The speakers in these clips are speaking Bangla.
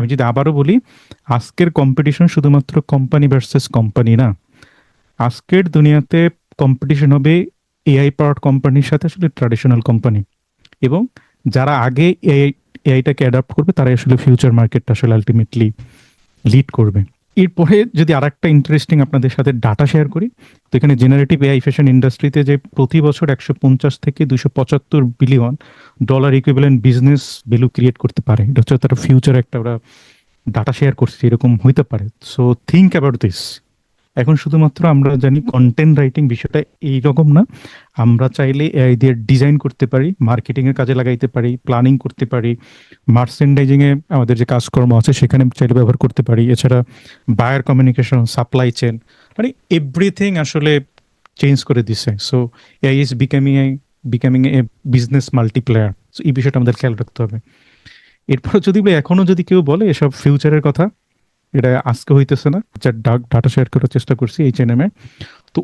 আমি যদি আবারও বলি, আজকের কম্পিটিশন শুধুমাত্র কোম্পানি ভার্সেস কোম্পানি না, আজকের দুনিয়াতে কম্পিটিশন হবে এআই পাওয়ার্ড কোম্পানির সাথে আসলে ট্র্যাডিশনাল কোম্পানি। এবং যারা আগে এআইটাকে অ্যাডাপ্ট করবে তারাই আসলে ফিউচার মার্কেটটা আসলে আলটিমেটলি লিড করবে। এরপরে যদি আর একটা ইন্টারেস্টিং আপনাদের সাথে ডাটা শেয়ার করি, তো এখানে জেনারেটিভ এআই ফ্যাশন ইন্ডাস্ট্রিতে যে প্রতি বছর 150 থেকে 275 dollar equivalent business value create করতে পারে, এটা হচ্ছে তার ফিউচার একটা ওরা ডাটা শেয়ার করছে এরকম হইতে পারে। So think about this. এখন শুধুমাত্র আমরা জানি কন্টেন্ট রাইটিং বিষয়টা এইরকম না, আমরা চাইলে এআই দিয়ে ডিজাইন করতে পারি, মার্কেটিং এর কাজে লাগাইতে পারি, প্ল্যানিং করতে পারি, মার্চেন্ডাইজিং এ আমাদের যে কাজকর্ম আছে সেখানে চাইলে ব্যবহার করতে পারি। এছাড়া বায়ার কমিউনিকেশন, সাপ্লাই চেন, মানে এভরিথিং আসলে চেঞ্জ করে দিছে। So AI is becoming A business multiplayer. এই বিষয়টা আমাদের খেয়াল রাখতে হবে। এরপর যদি এখনো যদি কেউ বলে এসব ফিউচারের কথা, এটা আজকে হইতেছে না, যা ডাটা শেয়ার করার চেষ্টা করছি এই চ্যানেলে। তো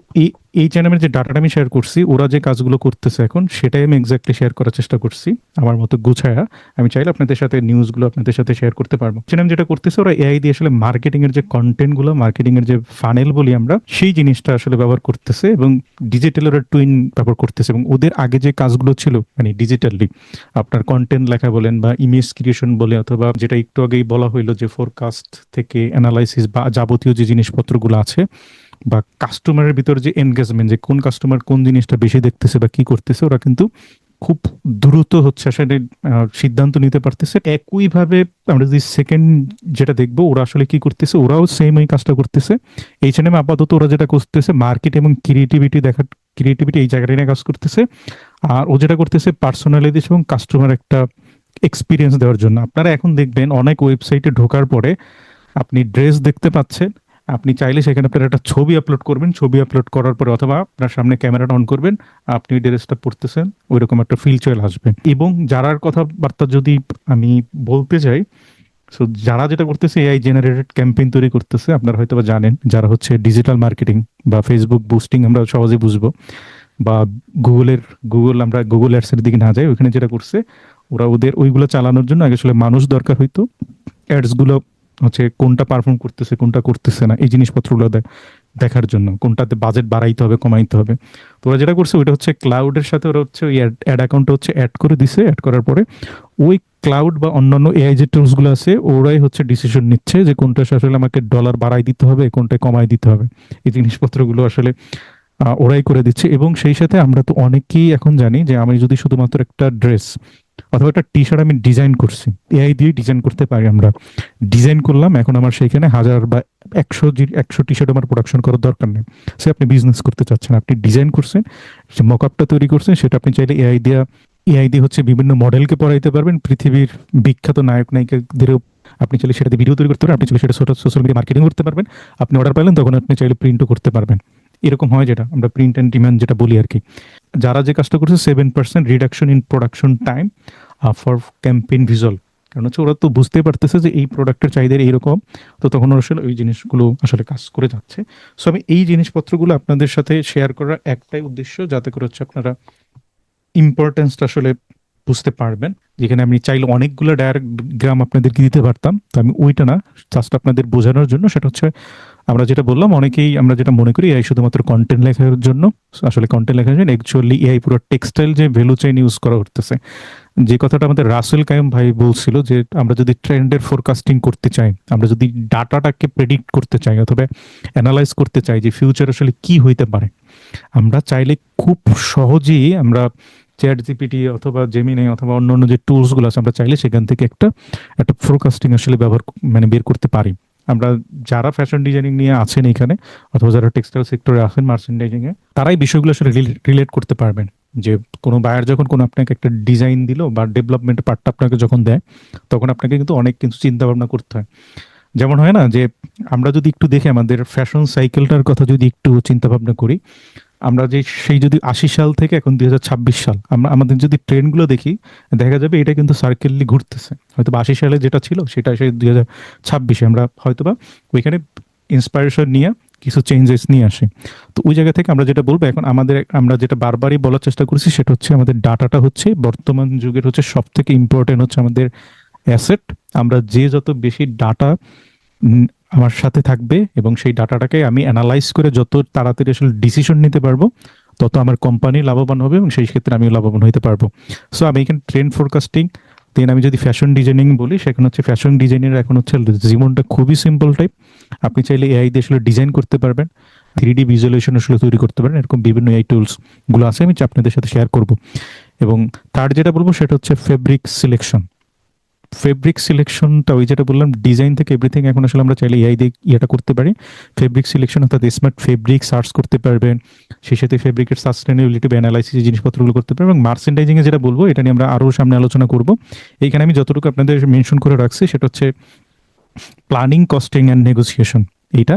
এই চ্যানেলের যে ডাটাটা আমি শেয়ার করছি, ওরা যে কাজগুলো করতেছে এখন সেটাই আমি এক্স্যাক্টলি শেয়ার করার চেষ্টা করছি আমার মতো গুছায়া। আমি চাইলে আপনাদের সাথে নিউজগুলো আপনাদের সাথে শেয়ার করতে পারবো। চ্যানেল যেটা করতেছে, ওরা এআই দিয়ে আসলে মার্কেটিং এর যে কন্টেন্ট গুলো, মার্কেটিং এর যে ফানেল বলি আমরা, সেই জিনিসটা আসলে ব্যবহার করতেছে এবং ডিজিটাল ওরা টুইন ব্যবহার করতেছে। এবং ওদের আগে যে কাজগুলো ছিল মানে ডিজিটালি আপনার কন্টেন্ট লেখা বলেন বা ইমেজ ক্রিয়েশন বলে, অথবা যেটা একটু আগেই বলা হইলো যে ফোরকাস্ট থেকে অ্যানালাইসিস বা যাবতীয় যে জিনিসপত্রগুলো আছে, বা কাস্টমারের ভিতরে যে এনগেজমেন্ট, যে কোন কাস্টমার কোন জিনিসটা বেশি দেখতেছে বা কি করতেছে, ওরা কিন্তু খুব দ্রুত হচ্ছে আসলে সিদ্ধান্ত নিতে পারতেছে। একইভাবে আমরা যদি সেকেন্ড যেটা দেখবো, ওরা আসলে কি করতেছে, ওরাও সেম এই কাজটা করতেছে। এই চ্যানেলে আপাতত ওরা যেটা করতেছে মার্কেট এবং ক্রিয়েটিভিটি এই জায়গাটা নিয়ে কাজ করতেছে। আর ও যেটা করতেছে পার্সোনালাইজেশন এবং কাস্টমার একটা এক্সপিরিয়েন্স দেওয়ার জন্য। আপনারা এখন দেখবেন অনেক ওয়েবসাইটে ঢোকার পরে আপনি ড্রেস দেখতে পাচ্ছেন, আপনি চাইলে সেখানে আপনার একটা ছবি আপলোড করবেন, ছবি আপলোড করার পরে অথবা আপনার সামনে ক্যামেরাটা অন করবেন, আপনি ড্রেসটা পরতেছেন, ওইরকম একটা ফিল চলে আসবে। এবং যারার কথাবার্তা যদি আমি বলতে চাই, সো যারা যেটা করতেছে এআই জেনারেটেড ক্যাম্পেইন তৈরি করতেছে, আপনারা হয়তো বা জানেন, যারা হচ্ছে ডিজিটাল মার্কেটিং বা ফেসবুক বুস্টিং আমরা সহজে বুঝবো, বা আমরা গুগল অ্যাডস এর দিকে না যাই, ওখানে যেটা করছে ওরা ওদের ওইগুলো চালানোর জন্য আগে আসলে মানুষ দরকার হইতো, অ্যাডস গুলো হচ্ছে কোনটা পারফর্ম করতেছে কোনটা করতেছে না এই জিনিসপত্রগুলো দেখার জন্য, কোনটাতে বাজেট বাড়াইতে হবে কমাইতে হবে। তো ওরা যেটা করছে ওইটা হচ্ছে ক্লাউডের সাথে ওরা হচ্ছে ওই অ্যাড অ্যাকাউন্ট হচ্ছে অ্যাড করে দিছে। অ্যাড করার পরে ওই ক্লাউড বা অন্যান্য এআই যে টুলস গুলো আছে ওরাই হচ্ছে ডিসিশন নিচ্ছে যে কোনটা আসলে আমাকে ডলার বাড়াই দিতে হবে, কোনটা কমাই দিতে হবে। এই জিনিসপত্রগুলো আসলে ওরাই করে দিচ্ছে। এবং সেই সাথে আমরা তো অনেকেই এখন জানি যে আমি যদি শুধুমাত্র একটা ড্রেস অথবা একটা টি শার্ট আমি ডিজাইন করছি, এআই দিয়ে ডিজাইন করতে পারি, আমরা ডিজাইন করলাম, এখন আমার সেইখানে 1000 বা 100 টি শার্ট আমার প্রোডাকশন করার দরকার নেই। সে আপনি বিজনেস করতে চাচ্ছেন, আপনি ডিজাইন করছেন, যে মকআপটা তৈরি করছেন, সেটা আপনি চাইলে এআই দিয়ে হচ্ছে বিভিন্ন মডেলকে পড়াইতে পারবেন, পৃথিবীর বিখ্যাত নায়ক নায়িকাদেরও আপনি চাইলে সেটাতে ভিডিও তৈরি করতে পারবেন, আপনি চাইলে সেটা সোশ্যাল মিডিয়া মার্কেটিং করতে পারবেন, আপনি অর্ডার পেলেন তখন আপনি চাইলে প্রিন্টও করতে পারবেন। এরকম হয় যেটা আমরা প্রিন্ট অ্যান্ড ডিমান্ড যেটা বলি আর কি। যারা যে কাজটা করছে 7% reduction in production time for campaign visual, কারণ হচ্ছে ওরা তো বুঝতে পারতেছে যে এই প্রোডাক্টের চাহিদা এইরকম, তো তখন ওরা আসলে ওই জিনিসগুলো আসলে কাজ করে যাচ্ছে। সো আমি এই জিনিসপত্রগুলো আপনাদের সাথে শেয়ার করার একটাই উদ্দেশ্য, যাতে করে হচ্ছে আপনারা ইম্পর্টেন্সটা আসলে বুঝতে পারবেন। যেখানে আমি চাইলে অনেকগুলো ডায়াগ্রাম আপনাদেরকে দিতে পারতাম, তো আমি ওইটা না, জাস্ট আপনাদের বোঝানোর জন্য। সেটা হচ্ছে আমরা যেটা বললাম, অনেকেই আমরা যেটা মনে করি এআই শুধুমাত্র কন্টেন্ট লেখার জন্য, আসলে কন্টেন্ট লেখার জন্য অ্যাকচুয়ালি এআই পুরো টেক্সটাইল যে ভ্যালু চেইন ইউজ করা হতেছে। যে কথাটা আমাদের রাসেল কায়েম ভাই বলছিল, যে আমরা যদি ট্রেন্ডের ফোরকাস্টিং করতে চাই, আমরা যদি ডাটাটাকে প্রেডিক্ট করতে চাই অথবা অ্যানালাইজ করতে চাই যে ফিউচার আসলে কি হইতে পারে, আমরা চাইলে খুব সহজেই আমরা চ্যাট জিপিটি অথবা জেমিনি অথবা অন্যান্য যে টুলস গুলো আছে, আমরা চাইলে সেখান থেকে একটা একটা ফোরকাস্টিং আসলে মানে বের করতে পারি। আমরা যারা ফ্যাশন ডিজাইনিং নিয়ে আছেন এখানে, অথবা যারা টেক্সটাইল সেক্টরে আছেন মার্চেন্ডাইজিং এ, তারাই বিষয়গুলো আসলে রিলেট করতে পারবেন। যে কোনো বায়ার যখন কোনো আপনাকে একটা ডিজাইন দিল বা ডেভেলপমেন্ট পার্টটা আপনাকে যখন দেয়, তখন আপনাকে কিন্তু অনেক কিছু চিন্তা ভাবনা করতে হয়। যেমন হয় না যে আমরা যদি একটু দেখি আমাদের ফ্যাশন সাইকেলটার কথা যদি একটু চিন্তা ভাবনা করি, আমরা যে সেই যদি 80 সাল থেকে এখন 2026 সাল, আমরা আমাদের যদি ট্রেন্ড গুলো দেখি, দেখা যাবে এটা কিন্তু সার্কেললি ঘুরতেছে। হয়তো 80 সালে যেটা ছিল সেটা সেই 2026-এ আমরা হয়তোবা ওইখানে ইন্সপায়ারেশন নিয়ে কিছু চেঞ্জেস নিয়ে আসে। তো ওই জায়গা থেকে আমরা যেটা বলবো, এখন আমরা যেটা বারবারই বলার চেষ্টা করছি সেটা হচ্ছে আমাদের ডাটাটা হচ্ছে বর্তমান যুগের হচ্ছে সব থেকে ইম্পর্টেন্ট হচ্ছে আমাদের অ্যাসেট। আমরা যে যত বেশি ডাটা আমার সাথে থাকবে এবং সেই ডাটাটাকে আমি অ্যানালাইজ করে যত তাড়াতাড়ি আসলে ডিসিশন নিতে পারবো, তত আমার কোম্পানি লাভবান হবে এবং সেই ক্ষেত্রে আমিও লাভবান হতে পারবো। সো আমি এখানে ট্রেন্ড ফোরকাস্টিং, দেন আমি যদি ফ্যাশন ডিজাইনিং বলি, সেখানে হচ্ছে ফ্যাশন ডিজাইনের এখন হচ্ছে জীবনটা খুবই সিম্পল টাইপ। আপনি চাইলে এআই দিয়ে আসলে ডিজাইন করতে পারবেন, 3D ভিজুয়ালাইজেশন আসলে তৈরি করতে পারেন, এরকম বিভিন্ন এআই টুলস গুলো আছে, আমি আপনাদের সাথে শেয়ার করব। এবং তার যেটা বলবো সেটা হচ্ছে ফেব্রিক সিলেকশন। ফেব্রিক সিলেকশনটা ওই যেটা বললাম, ডিজাইন থেকে এভরিথিং এখন আসলে আমরা চাইলে এআই দিয়ে ইয়েটা করতে পারি। ফেব্রিক সিলেকশন অর্থাৎ স্মার্ট ফেব্রিক সার্চ করতে পারবেন, সেই সাথে ফেব্রিকের সাস্টেনেবিলিটি বা অ্যানালাইসিস জিনিসপত্রগুলো করতে পারবেন। এবং মার্চেন্ডাইজিং এ যেটা বলবো, এটা নিয়ে আমরা আরো সামনে আলোচনা করব। এইখানে আমি যতটুকু আপনাদের মেনশন করে রাখছি সেটা হচ্ছে প্ল্যানিং, কস্টিং অ্যান্ড নেগোসিয়েশন, এইটা।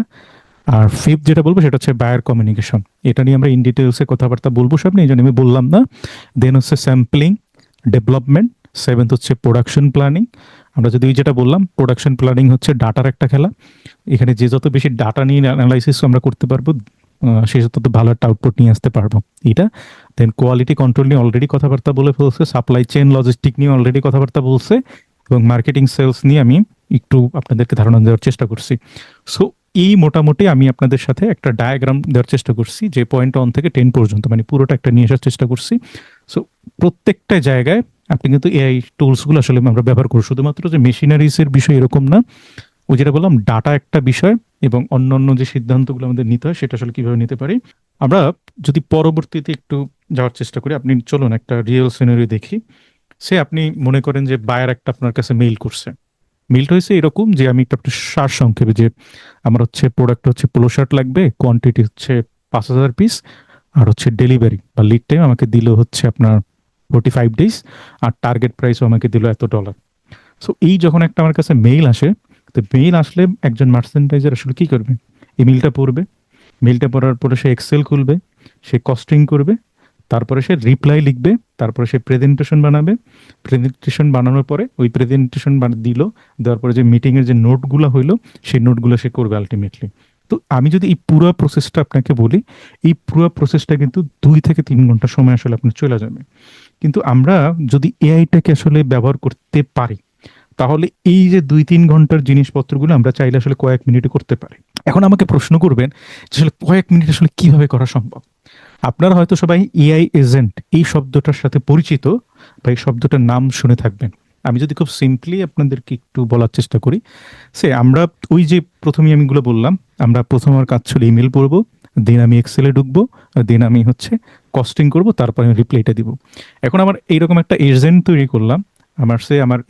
আর ফিফথ যেটা বলবো সেটা হচ্ছে বায়ার কমিউনিকেশন। এটা নিয়ে আমরা ইন ডিটেলসে কথাবার্তা বলবো সব নিয়ে, এই জন্য আমি বললাম না। দেন হচ্ছে স্যাম্পলিং, ডেভেলপমেন্ট, সেভেন্থ হচ্ছে প্রোডাকশন প্ল্যানিং। আমরা যদি ওই যেটা বললাম, প্রোডাকশন প্ল্যানিং হচ্ছে ডাটার একটা খেলা। এখানে যে যত বেশি ডাটা নিয়ে অ্যানালাইসিস আমরা করতে পারবো, সে তত ভালো একটা আউটপুট নিয়ে আসতে পারবো, এটা। দেন কোয়ালিটি কন্ট্রোল নিয়ে অলরেডি কথাবার্তা বলে ফেলছে, সাপ্লাই চেইন লজিস্টিক নিয়ে অলরেডি কথাবার্তা বলছে, এবং মার্কেটিং সেলস নিয়ে আমি একটু আপনাদেরকে ধারণা দেওয়ার চেষ্টা করছি। সো এই মোটামুটি আমি আপনাদের সাথে একটা ডায়াগ্রাম দেওয়ার চেষ্টা করছি, যে পয়েন্ট 1 থেকে 10 পর্যন্ত, মানে পুরোটা একটা নিয়ে আসার চেষ্টা করছি। সো প্রত্যেকটা জায়গায় আপনি কিন্তু এআই টুলসগুলো আসলে আমরা ব্যবহার করি, শুধুমাত্র যে মেশিনারিজের বিষয় এরকম না। ওই যেটা বললাম, ডাটা একটা বিষয়, এবং অন্যান্য যে সিদ্ধান্তগুলো আমাদের নিতে হয় সেটা আসলে কিভাবে নিতে পারি। আমরা যদি পরবর্তীতে একটু যাওয়ার চেষ্টা করি, আপনি চলুন একটা রিয়েল সিনারি দেখি। সে আপনি মনে করেন যে বায়ার একটা আপনার কাছে মেইল করছে। মেইলটা হয়েছে এরকম যে, আমি একটু সার সংক্ষেপে, যে আমার হচ্ছে প্রোডাক্ট হচ্ছে পোলো শার্ট লাগবে, কোয়ান্টিটি হচ্ছে 5,000 পিস, আর হচ্ছে ডেলিভারি বা লিড টাইম আমাকে দিল হচ্ছে আপনার 45 ডেজ, আর টার্গেট প্রাইসও আমাকে দিল $এত। সো এই যখন একটা আমার কাছে মেইল আসে, তো মেইল আসলে একজন মার্চেন্ডাইজার আসলে কি করবে? এই মেইলটা পড়বে, মেইলটা পড়ার পরে সে এক্সেল খুলবে, সে কস্টিং করবে, তারপরে সে রিপ্লাই লিখবে, তারপরে সে প্রেজেন্টেশন বানাবে। প্রেজেন্টেশন বানানোর পরে ওই প্রেজেন্টেশন দিল, দেওয়ার পরে যে মিটিং এর যে নোটগুলো হইলো, সেই নোটগুলো সে করবে আলটিমেটলি। তো আমি যদি এই পুরো প্রসেসটা আপনাকে বলি, এই পুরো প্রসেসটা কিন্তু 2 থেকে 3 ঘন্টা সময় আসলে আপনার চলে যাবে। কিন্তু আমরা যদি এআইটাকে আসলে ব্যবহার করতে পারি, তাহলে এই যে 2-3 ঘন্টার জিনিসপত্রগুলো আমরা চাইলে আসলে কয়েক মিনিটে করতে পারি। এখন আমাকে প্রশ্ন করবেন যে আসলে কয়েক মিনিট আসলে কিভাবে করা সম্ভব। আপনারা হয়তো সবাই এআই এজেন্ট এই শব্দটার সাথে পরিচিত, বা এই শব্দটার নাম শুনে থাকবেন। আমি যদি খুব সিম্পলি আপনাদেরকে একটু বলার চেষ্টা করি, সে আমরা ওই যে প্রথমে আমি গুলো বললাম, আমরা প্রথম আমার কাজ ছিল ইমেল পড়বো, দেন আমি এক্সেলে ঢুকবো, দেন আমি হচ্ছে কস্টিং করব, তারপর আমি রিপ্লাইটা দিব। এখন আমার এইরকম একটা এজেন্ট তৈরি করলাম। আমার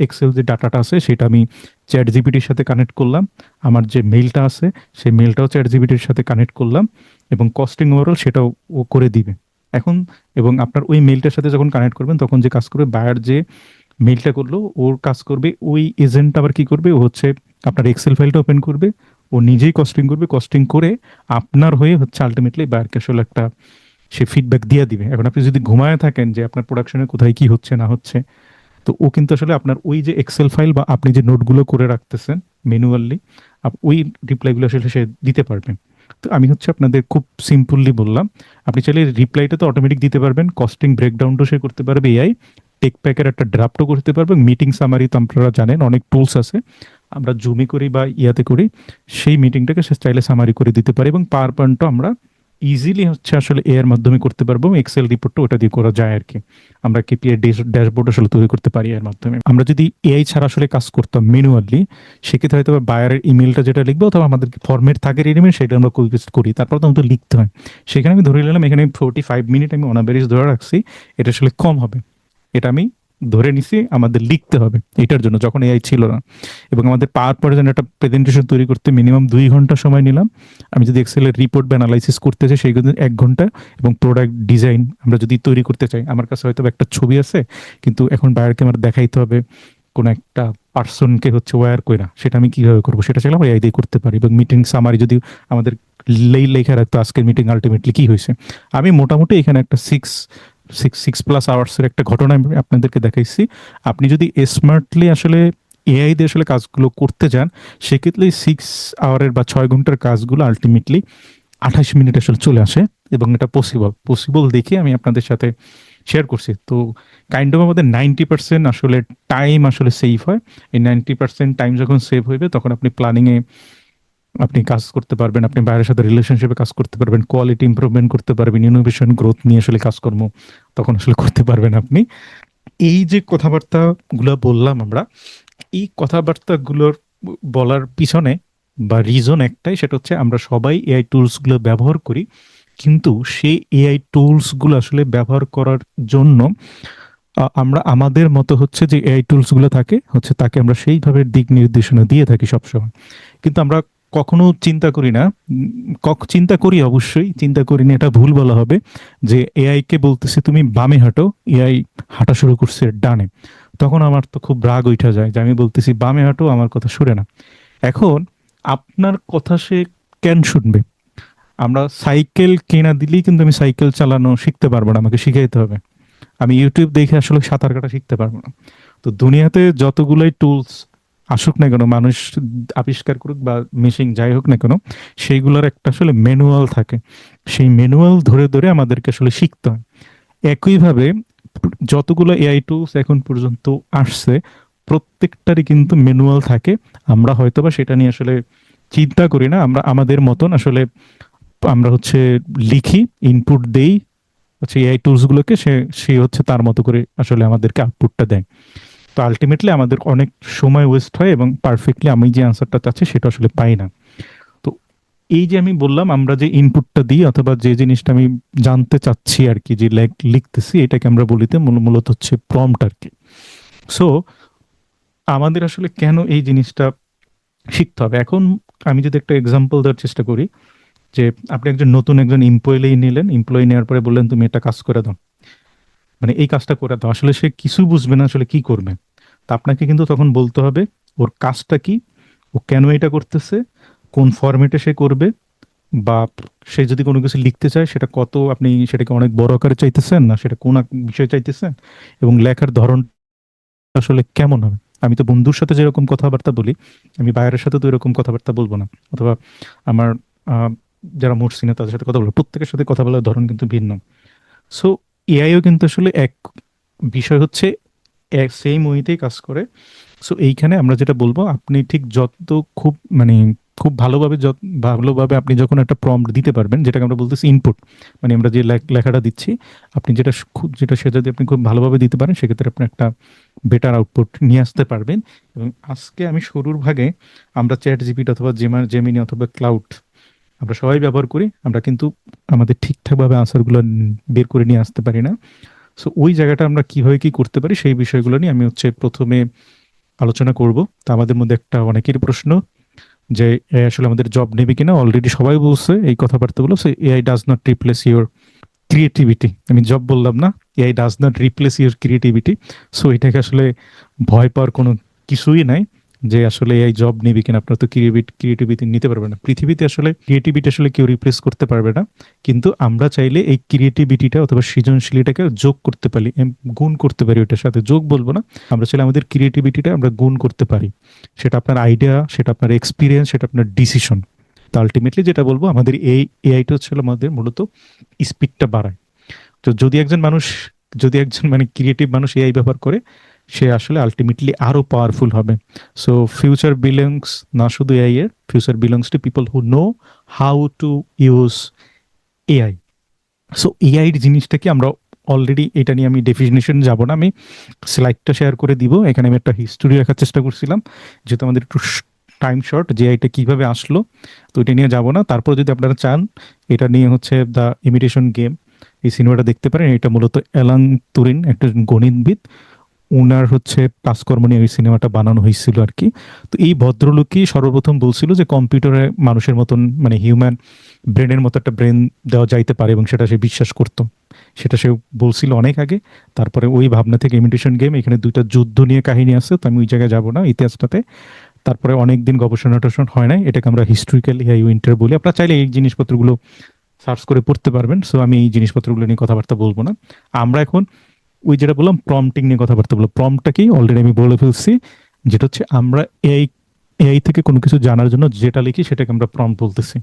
এক্সেল যে ডাটাটা আছে সেটা আমি চ্যাট জিপিটির সাথে কানেক্ট করলাম, আমার যে মেইলটা আছে সেই মেইলটাও চ্যাট জিপিটির সাথে কানেক্ট করলাম, এবং কস্টিং ওভারঅল সেটাও ও করে দিবে। এখন এবং আপনার ওই মেইলটার সাথে যখন কানেক্ট করবেন, তখন যে কাজ করবে, বায়ার যে মেইলটা করলো ওর কাজ করবে, ওই এজেন্ট আবার কি করবে, ও হচ্ছে আপনার এক্সেল ফাইলটা ওপেন করবে, ও নিজেই কস্টিং করবে, কস্টিং করে আপনার হয়ে হচ্ছে আলটিমেটলি বায়ারকে আসলে একটা সে ফিডব্যাক দিয়ে দিবে। এখন আপনি যদি ঘুমায় থাকেন যে আপনার প্রোডাকশনে কোথায় কি হচ্ছে না হচ্ছে, তো ও কিন্তু আসলে আপনার ওই যে এক্সেল ফাইল বা আপনি যে নোটগুলো করে রাখতেছেন ম্যানুয়ালি, ওই রিপ্লাইগুলো আসলে সে দিতে পারবেন। তো আমি হচ্ছে আপনাদের খুব সিম্পলি বললাম, আপনি চাইলে রিপ্লাইটা তো অটোমেটিক দিতে পারবেন, কস্টিং ব্রেকডাউনটাও সে করতে পারবে এআই, টেক প্যাকের একটা ড্রাফটও করতে পারবে, মিটিং সামারি তো আপনারা জানেন অনেক টুলস আছে, আমরা জুমে করি বা ইয়াতে করি, সেই মিটিংটাকে সে চাইলে সামারি করে দিতে পারে, এবং পাওয়ার পয়েন্টও আমরা ইজিলি হচ্ছে আসলে এর মাধ্যমে করতে পারবো। এক্সেল রিপোর্টটা ওটা দিয়ে করা যায় আর কি। আমরা কেপিআই ড্যাশবোর্ড আসলে তৈরি করতে পারি এর মাধ্যমে। আমরা যদি এআই ছাড়া আসলে কাজ করতাম ম্যানুয়ালি, সেক্ষেত্রে হয়তো বায়ারের ইমেলটা যেটা লিখবো, অথবা আমাদের ফরম্যাট থাকে ইমেল, সেটা আমরা কপি পেস্ট করি, তারপর তো আমাদের লিখতে হয়। সেখানে আমি ধরে নিলাম এখানে 45 মিনিট আমি অনাবেরিজ ধরে রাখছি, এটা আসলে কম হবে। এটা আমি ধরে নিছি আমাদের লিখতে হবে এটার জন্য, যখন এআই ছিল না। এবং আমাদের পাওয়ার পরে যেন একটা প্রেজেন্টেশন তৈরি করতে মিনিমাম 2 ঘন্টা সময় নিলাম। আমি যদি এক্সেলের রিপোর্ট বা অ্যানালাইসিস করতে চাই, সেই কিন্তু 1 ঘন্টা। এবং প্রোডাক্ট ডিজাইন আমরা যদি তৈরি করতে চাই, আমার কাছে হয়তো একটা ছবি আছে, কিন্তু এখন বায়ারকে আমার দেখাইতে হবে কোন একটা পার্সনকে হচ্ছে ওয়্যার কইরা, সেটা আমি কিভাবে করবো, সেটা চাইলে আমরা এআই দিয়ে করতে পারি। এবং মিটিং সামারি যদি আমাদের লেখা রাখতো আজকের মিটিং আলটিমেটলি কি হয়েছে, আমি মোটামুটি এখানে একটা সিক্স সিক্স সিক্স প্লাস আওয়ার্সের একটা ঘটনা আমি আপনাদেরকে দেখাইছি। আপনি যদি স্মার্টলি আসলে এআই দিয়ে আসলে কাজগুলো করতে যান, সেক্ষেত্রে 6 আওয়ারের বা 6 ঘন্টার কাজগুলো আলটিমেটলি 28 মিনিট আসলে চলে আসে। এবং এটা পসিবল দেখে আমি আপনাদের সাথে শেয়ার করছি। তো কাইন্ড অফ আমাদের 90% আসলে টাইম আসলে সেভ হয়। এই 90% টাইম যখন সেভ হইবে তখন আপনি প্ল্যানিং এ আপনি কাজ করতে পারবেন, আপনি বাইরের সাথে রিলেশনশিপে কাজ করতে পারবেন, কোয়ালিটি ইমপ্রুভমেন্ট করতে পারবেন, ইনোভেশন গ্রোথ নিয়ে আসলে কাজকর্ম তখন আসলে করতে পারবেন আপনি। এই যে কথাবার্তা গুলো বললাম আমরা, এই কথাবার্তাগুলোর বলার পিছনে বা রিজন একটাই, সেটা হচ্ছে আমরা সবাই এআই টুলস গুলো ব্যবহার করি, কিন্তু সেই এআই টুলস গুলো আসলে ব্যবহার করার জন্য আমরা আমাদের মতো হচ্ছে যে এআই টুলস গুলো থাকে হচ্ছে তাকে আমরা সেইভাবে দিক নির্দেশনা দিয়ে থাকি সবসময়। কিন্তু আমরা কখনো চিন্তা করি না, চিন্তা করি অবশ্যই, চিন্তা করি না এটা ভুল বলা হবে, যে এআই কে বলতেছি তুমি বামে হাঁটো, এআই হাঁটা শুরু করছে ডানে। তখন আমার তো খুব রাগ উঠা যায় যে আমি বলতেছি বামে হাঁটো, আমার কথা শুনে না। এখন আপনার কথা সে কেন শুনবে? আমরা সাইকেল কেনা দিলেই কিন্তু আমি সাইকেল চালানো শিখতে পারবো না, আমাকে শিখাইতে হবে। আমি ইউটিউব দেখে আসলে সাঁতার কাটা শিখতে পারবো না। তো দুনিয়াতে যতগুলাই টুলস আসুক না কেন, মানুষ আবিষ্কার করুক বা মেশিন যাই হোক না কেন, সেইগুলোর একটা আসলে ম্যানুয়াল থাকে। সেই ম্যানুয়াল ধরে ধরে আমাদেরকে আসলে শিখতে হয়। একইভাবে যতগুলো এআই টুলস এখন পর্যন্ত আসছে, প্রত্যেকটারই কিন্তু ম্যানুয়াল থাকে। আমরা হয়তোবা সেটা নিয়ে আসলে চিন্তা করি না, আমরা আমাদের মতন আসলে আমরা হচ্ছে লিখি, ইনপুট দেই হচ্ছে এআই টুলস গুলোকে, সে সে হচ্ছে তার মতো করে আসলে আমাদেরকে আউটপুটটা দেয়। তো আলটিমেটলি আমাদের অনেক সময় ওয়েস্ট হয় এবং পারফেক্টলি আমি যে আনসারটা চাচ্ছি সেটা আসলে পাই না। তো এই যে আমি বললাম আমরা যে ইনপুটটা দিই অথবা যে জিনিসটা আমি জানতে চাচ্ছি আর কি, যে লিখতেছি, এটাকে আমরা বলিতে মূলত হচ্ছে প্রম্পট আর কি। সো আমাদের আসলে কেন এই জিনিসটা শিখতে হবে এখন? আমি যদি একটা এক্সাম্পল দেওয়ার চেষ্টা করি, যে আপনি একজন নতুন একজন এমপ্লয়ি নিলেন, এমপ্লয়ি নেওয়ার পরে বললেন তুমি একটা কাজ করে দাও, মানে এই কাজটা করে দাও, আসলে সে কিছু বুঝবে না আসলে কি করবে। তা আপনাকে কিন্তু তখন বলতে হবে ওর কাজটা কি, ও কেন এটা করতেছে, কোন ফরম্যাটে সে করবে, বা সে যদি কোনো কিছু লিখতে চায় সেটা কত, আপনি সেটাকে অনেক বড় আকারে চাইতেছেন না সেটা কোন বিষয় চাইতেছেন, এবং লেখার ধরন আসলে কেমন হবে। আমি তো বন্ধুর সাথে যেরকম কথাবার্তা বলি, আমি বাইরের সাথে তো এরকম কথাবার্তা বলবো না। অথবা আমার আহ, যারা মরসিনে তাদের সাথে কথা বলবো, প্রত্যেকের সাথে কথা বলার ধরন কিন্তু ভিন্ন। সো এআইও কিন্তু আসলে এক বিষয় হচ্ছে, এক সেম ওয়েতেই কাজ করে। সো এইখানে আমরা যেটা বলবো, আপনি ঠিক যত খুব মানে খুব ভালোভাবে ভালোভাবে আপনি যখন একটা প্রম্পট দিতে পারবেন, যেটাকে আমরা বলতেছি ইনপুট, মানে আমরা যে লেখাটা দিচ্ছি, আপনি যেটা যেটা সে যদি আপনি খুব ভালোভাবে দিতে পারেন, সেক্ষেত্রে আপনি একটা বেটার আউটপুট নিয়ে আসতে পারবেন। এবং আজকে আমি শুরুর ভাগে আমরা চ্যাট জিপিটি অথবা জেমিনি অথবা ক্লাউড আমরা সবাই ব্যবহার করি, আমরা কিন্তু আমাদের ঠিকঠাকভাবে আনসারগুলো বের করে নিয়ে আসতে পারি না। সো ওই জায়গাটা আমরা কিভাবে কি করতে পারি সেই বিষয়গুলো নিয়ে আমি হচ্ছে প্রথমে আলোচনা করব। তা আমাদের মধ্যে একটা অনেকেরই প্রশ্ন যে এআই আসলে আমাদের জব নেবে কিনা। অলরেডি সবাই বলছে এই কথাবার্তাগুলো, so AI does not replace your creativity. আমি জব বললাম না, AI does not replace your creativity. So এটাকে আসলে ভয় পাওয়ার কোনো কিছুই নাই, যে আসলে এআই জব নিবে কিনা। আপনার তো ক্রিয়েটিভিটি নিতে পারবে না, পৃথিবীতে আসলে ক্রিয়েটিভিটি আসলে কেউ রিপ্লেস করতে পারবে না। কিন্তু আমরা চাইলে এই ক্রিয়েটিভিটিটা অথবা সৃজনশীলটাকে যোগ করতে পারি, গুণ করতে পারি। ওটার সাথে যোগ বলবো না, আমরা চাইলে আমাদের ক্রিয়েটিভিটিটা আমরা গুণ করতে পারি। সেটা আপনার আইডিয়া, সেটা আপনার এক্সপিরিয়েন্স, সেটা আপনার ডিসিশন। তো আলটিমেটলি যেটা বলবো, আমাদের এই এআইটা হচ্ছে আমাদের মূলত স্পিডটা বাড়ায়। তো যদি একজন মানে ক্রিয়েটিভ মানুষ এআই ব্যবহার করে, সে আসলে আলটিমেটলি আরো পাওয়ারফুল হবে। সো ফিউচার বিলংস না শুধু এআই এর, future belongs to people who know how to use AI. So AI এর জিনিসটা কি, আমরা অলরেডি এটা নিয়ে আমি ডেফিনেশন যাব না, আমি স্লাইডটা শেয়ার করে দিব। এখানে আমি একটা হিস্টোরি রাখার চেষ্টা করছিলাম, যেহেতু আমাদের একটু টাইম শর্ট, যে এটা কিভাবে আসলো, তো এটা নিয়ে যাব না। তারপর যদি আপনারা চান, এটা নিয়ে হচ্ছে দ্য ইমিটেশন গেম, এই সিনেমাটা দেখতে পারেন। এটা মূলত অ্যালান তুরিন, একটা গণিতবিদ, উনার হচ্ছে কাজকর্ম নিয়ে ওই সিনেমাটা বানানো হয়েছিল আর কি। তো এই ভদ্রলোকই সর্বপ্রথম বলছিল যে কম্পিউটারে মানুষের মতন মানে হিউম্যান ব্রেনের মতো একটা ব্রেন দেওয়া যাইতে পারে, এবং সেটা সে বিশ্বাস করতো। সেটা সে বলছিল অনেক আগে। তারপরে ওই ভাবনা থেকে ইমিটেশন গেম, এখানে দুইটা যুদ্ধ নিয়ে কাহিনী আছে, তো আমি ওই জায়গায় যাব না ইতিহাসটাতে। তারপরে অনেকদিন গবেষণা টোষণ হয় নাই, এটাকে আমরা হিস্ট্রিক্যাল এআই উইন্টার বলি। আপনারা চাইলে এই জিনিসপত্রগুলো সার্চ করে পড়তে পারবেন। সো আমি এই জিনিসপত্রগুলো নিয়ে কথাবার্তা বলবো না। আমরা এখন ওই যেটা বললাম প্রম্পটিং নিয়ে কথাবার্তা বলবো। প্রম্পটটা কি অলরেডি আমি বলে ফেলছি, যেটা হচ্ছে আমরা এআই এআই থেকে কোনো কিছু জানার জন্য যেটা লিখি সেটাকে আমরা প্রম্পট বলতেছি।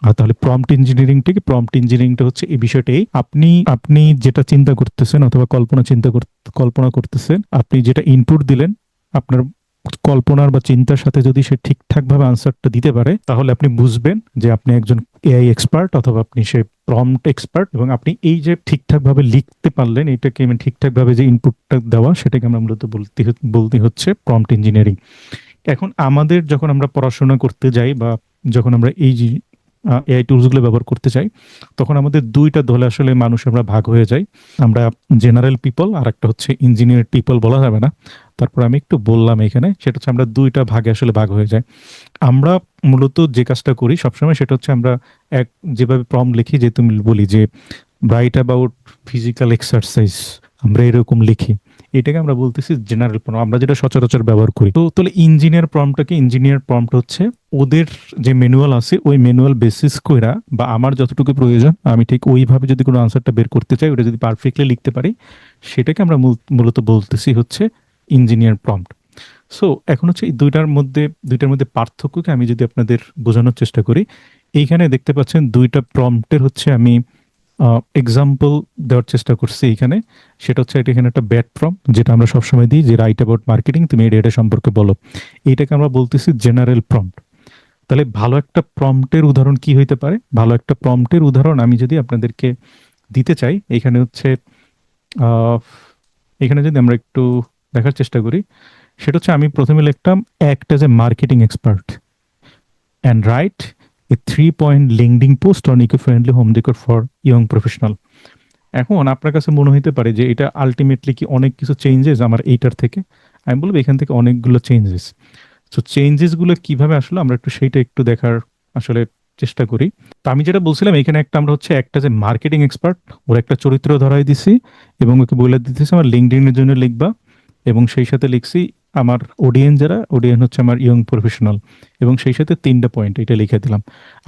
আর তাহলে প্রম্পট ইঞ্জিনিয়ারিংটা হচ্ছে এই বিষয়টাই, আপনি আপনি যেটা চিন্তা করতেছেন অথবা কল্পনা করতেছেন, আপনি যেটা ইনপুট দিলেন, আপনার কল্পনার বা চিন্তার সাথে যদি সে ঠিকঠাক ভাবে আনসারটা দিতে পারে, তাহলে আপনি বুঝবেন যে আপনি একজন এআই এক্সপার্ট অথবা আপনি সে প্রম্পট এক্সপার্ট। এবং আপনি এই যে ঠিকঠাক ভাবে লিখতে পারলেন, এটাকে মানে ঠিকঠাক ভাবে যে ইনপুটটা দেওয়া, সেটাকে আমরা মূলত বলতে হচ্ছে প্রম্পট ইঞ্জিনিয়ারিং। এখন আমাদের যখন আমরা পড়াশোনা করতে যাই বা যখন আমরা এই যে এআই টুলস গুলো ব্যবহার করতে চাই, তখন আমাদের দুইটা দলে আসলে মানুষ আমরা ভাগ হয়ে যাই। আমরা জেনারেল পিপল, আর একটা হচ্ছে ইঞ্জিনিয়ার পিপল বলা যাবে না, তারপর আমি একটু বললাম এখানে, সেটা হচ্ছে আমরা দুইটা ভাগে আসলে ভাগ হয়ে যাই। আমরা মূলত যে কাজটা করি সবসময় সেটা হচ্ছে আমরা এক যেভাবে প্রম্পট লিখি, যে তুমি বলি যে রাইট অ্যাবাউট ফিজিক্যাল এক্সারসাইজ, আমরা এরকম লিখি, এটাকে আমরা বলতেছি জেনারেল প্রম্পট, আমরা যেটা সচরাচর ব্যবহার করি। তো তাহলে ইঞ্জিনিয়ার প্রম্পট হচ্ছে ওদের যে ম্যানুয়াল আছে ওই ম্যানুয়াল বেসিস কইরা, বা আমার যতটুকু প্রয়োজন আমি ঠিক ওইভাবে যদি কোনো আনসারটা বের করতে চাই, ওটা যদি পারফেক্টলি লিখতে পারি, সেটাকে আমরা মূলত বলতেছি হচ্ছে ইঞ্জিনিয়ার প্রম্পট। সো এখন হচ্ছে এই দুইটার মধ্যে পার্থক্যকে আমি যদি আপনাদের বোঝানোর চেষ্টা করি, এইখানে দেখতে পাচ্ছেন দুইটা প্রম্পটের হচ্ছে আমি এক্সাম্পল দেওয়ার চেষ্টা করছি এইখানে। সেটা হচ্ছে এটা এখানে একটা ব্যাড প্রম্পট, যেটা আমরা সবসময় দিই যে রাইট অ্যাবাউট মার্কেটিং, তুমি এই ডেটা সম্পর্কে বলো, এইটাকে আমরা বলতেছি জেনারেল প্রম্পট। তাহলে ভালো একটা প্রম্পটের উদাহরণ কি হইতে পারে? ভালো একটা প্রম্পটের উদাহরণ আমি যদি আপনাদেরকে দিতে চাই, এখানে হচ্ছে আহ, এখানে যদি আমরা একটু দেখার চেষ্টা করি, সেটা হচ্ছে আমি প্রথমে লিখতাম act as a marketing expert and write a 3 point LinkedIn post on eco friendly home decor for young professional. এখন আপনার কাছে মনে হইতে পারে যে এটা আলটিমেটলি কি অনেক কিছু চেঞ্জেস আমার এইটার থেকে? আমি বলবো এখান থেকে অনেকগুলো চেঞ্জেস। সো চেঞ্জেস গুলো কিভাবে আসলে আমরা সেইটা একটু দেখার আসলে চেষ্টা করি। তো আমি যেটা বলছিলাম, এখানে আমরা হচ্ছে একটা যে মার্কেটিং এক্সপার্ট, ওর একটা চরিত্র ধরাই দিছি এবং ওকে বলে দিতেছি আমার লিঙ্কডইন এর জন্য লিখবা, এবং সেই সাথে লিখছি আমার অডিয়েন্স হচ্ছে আমার ইয়ং প্রফেশনাল, এবং সেই সাথে 3টা পয়েন্ট এটা লিখে দিলাম।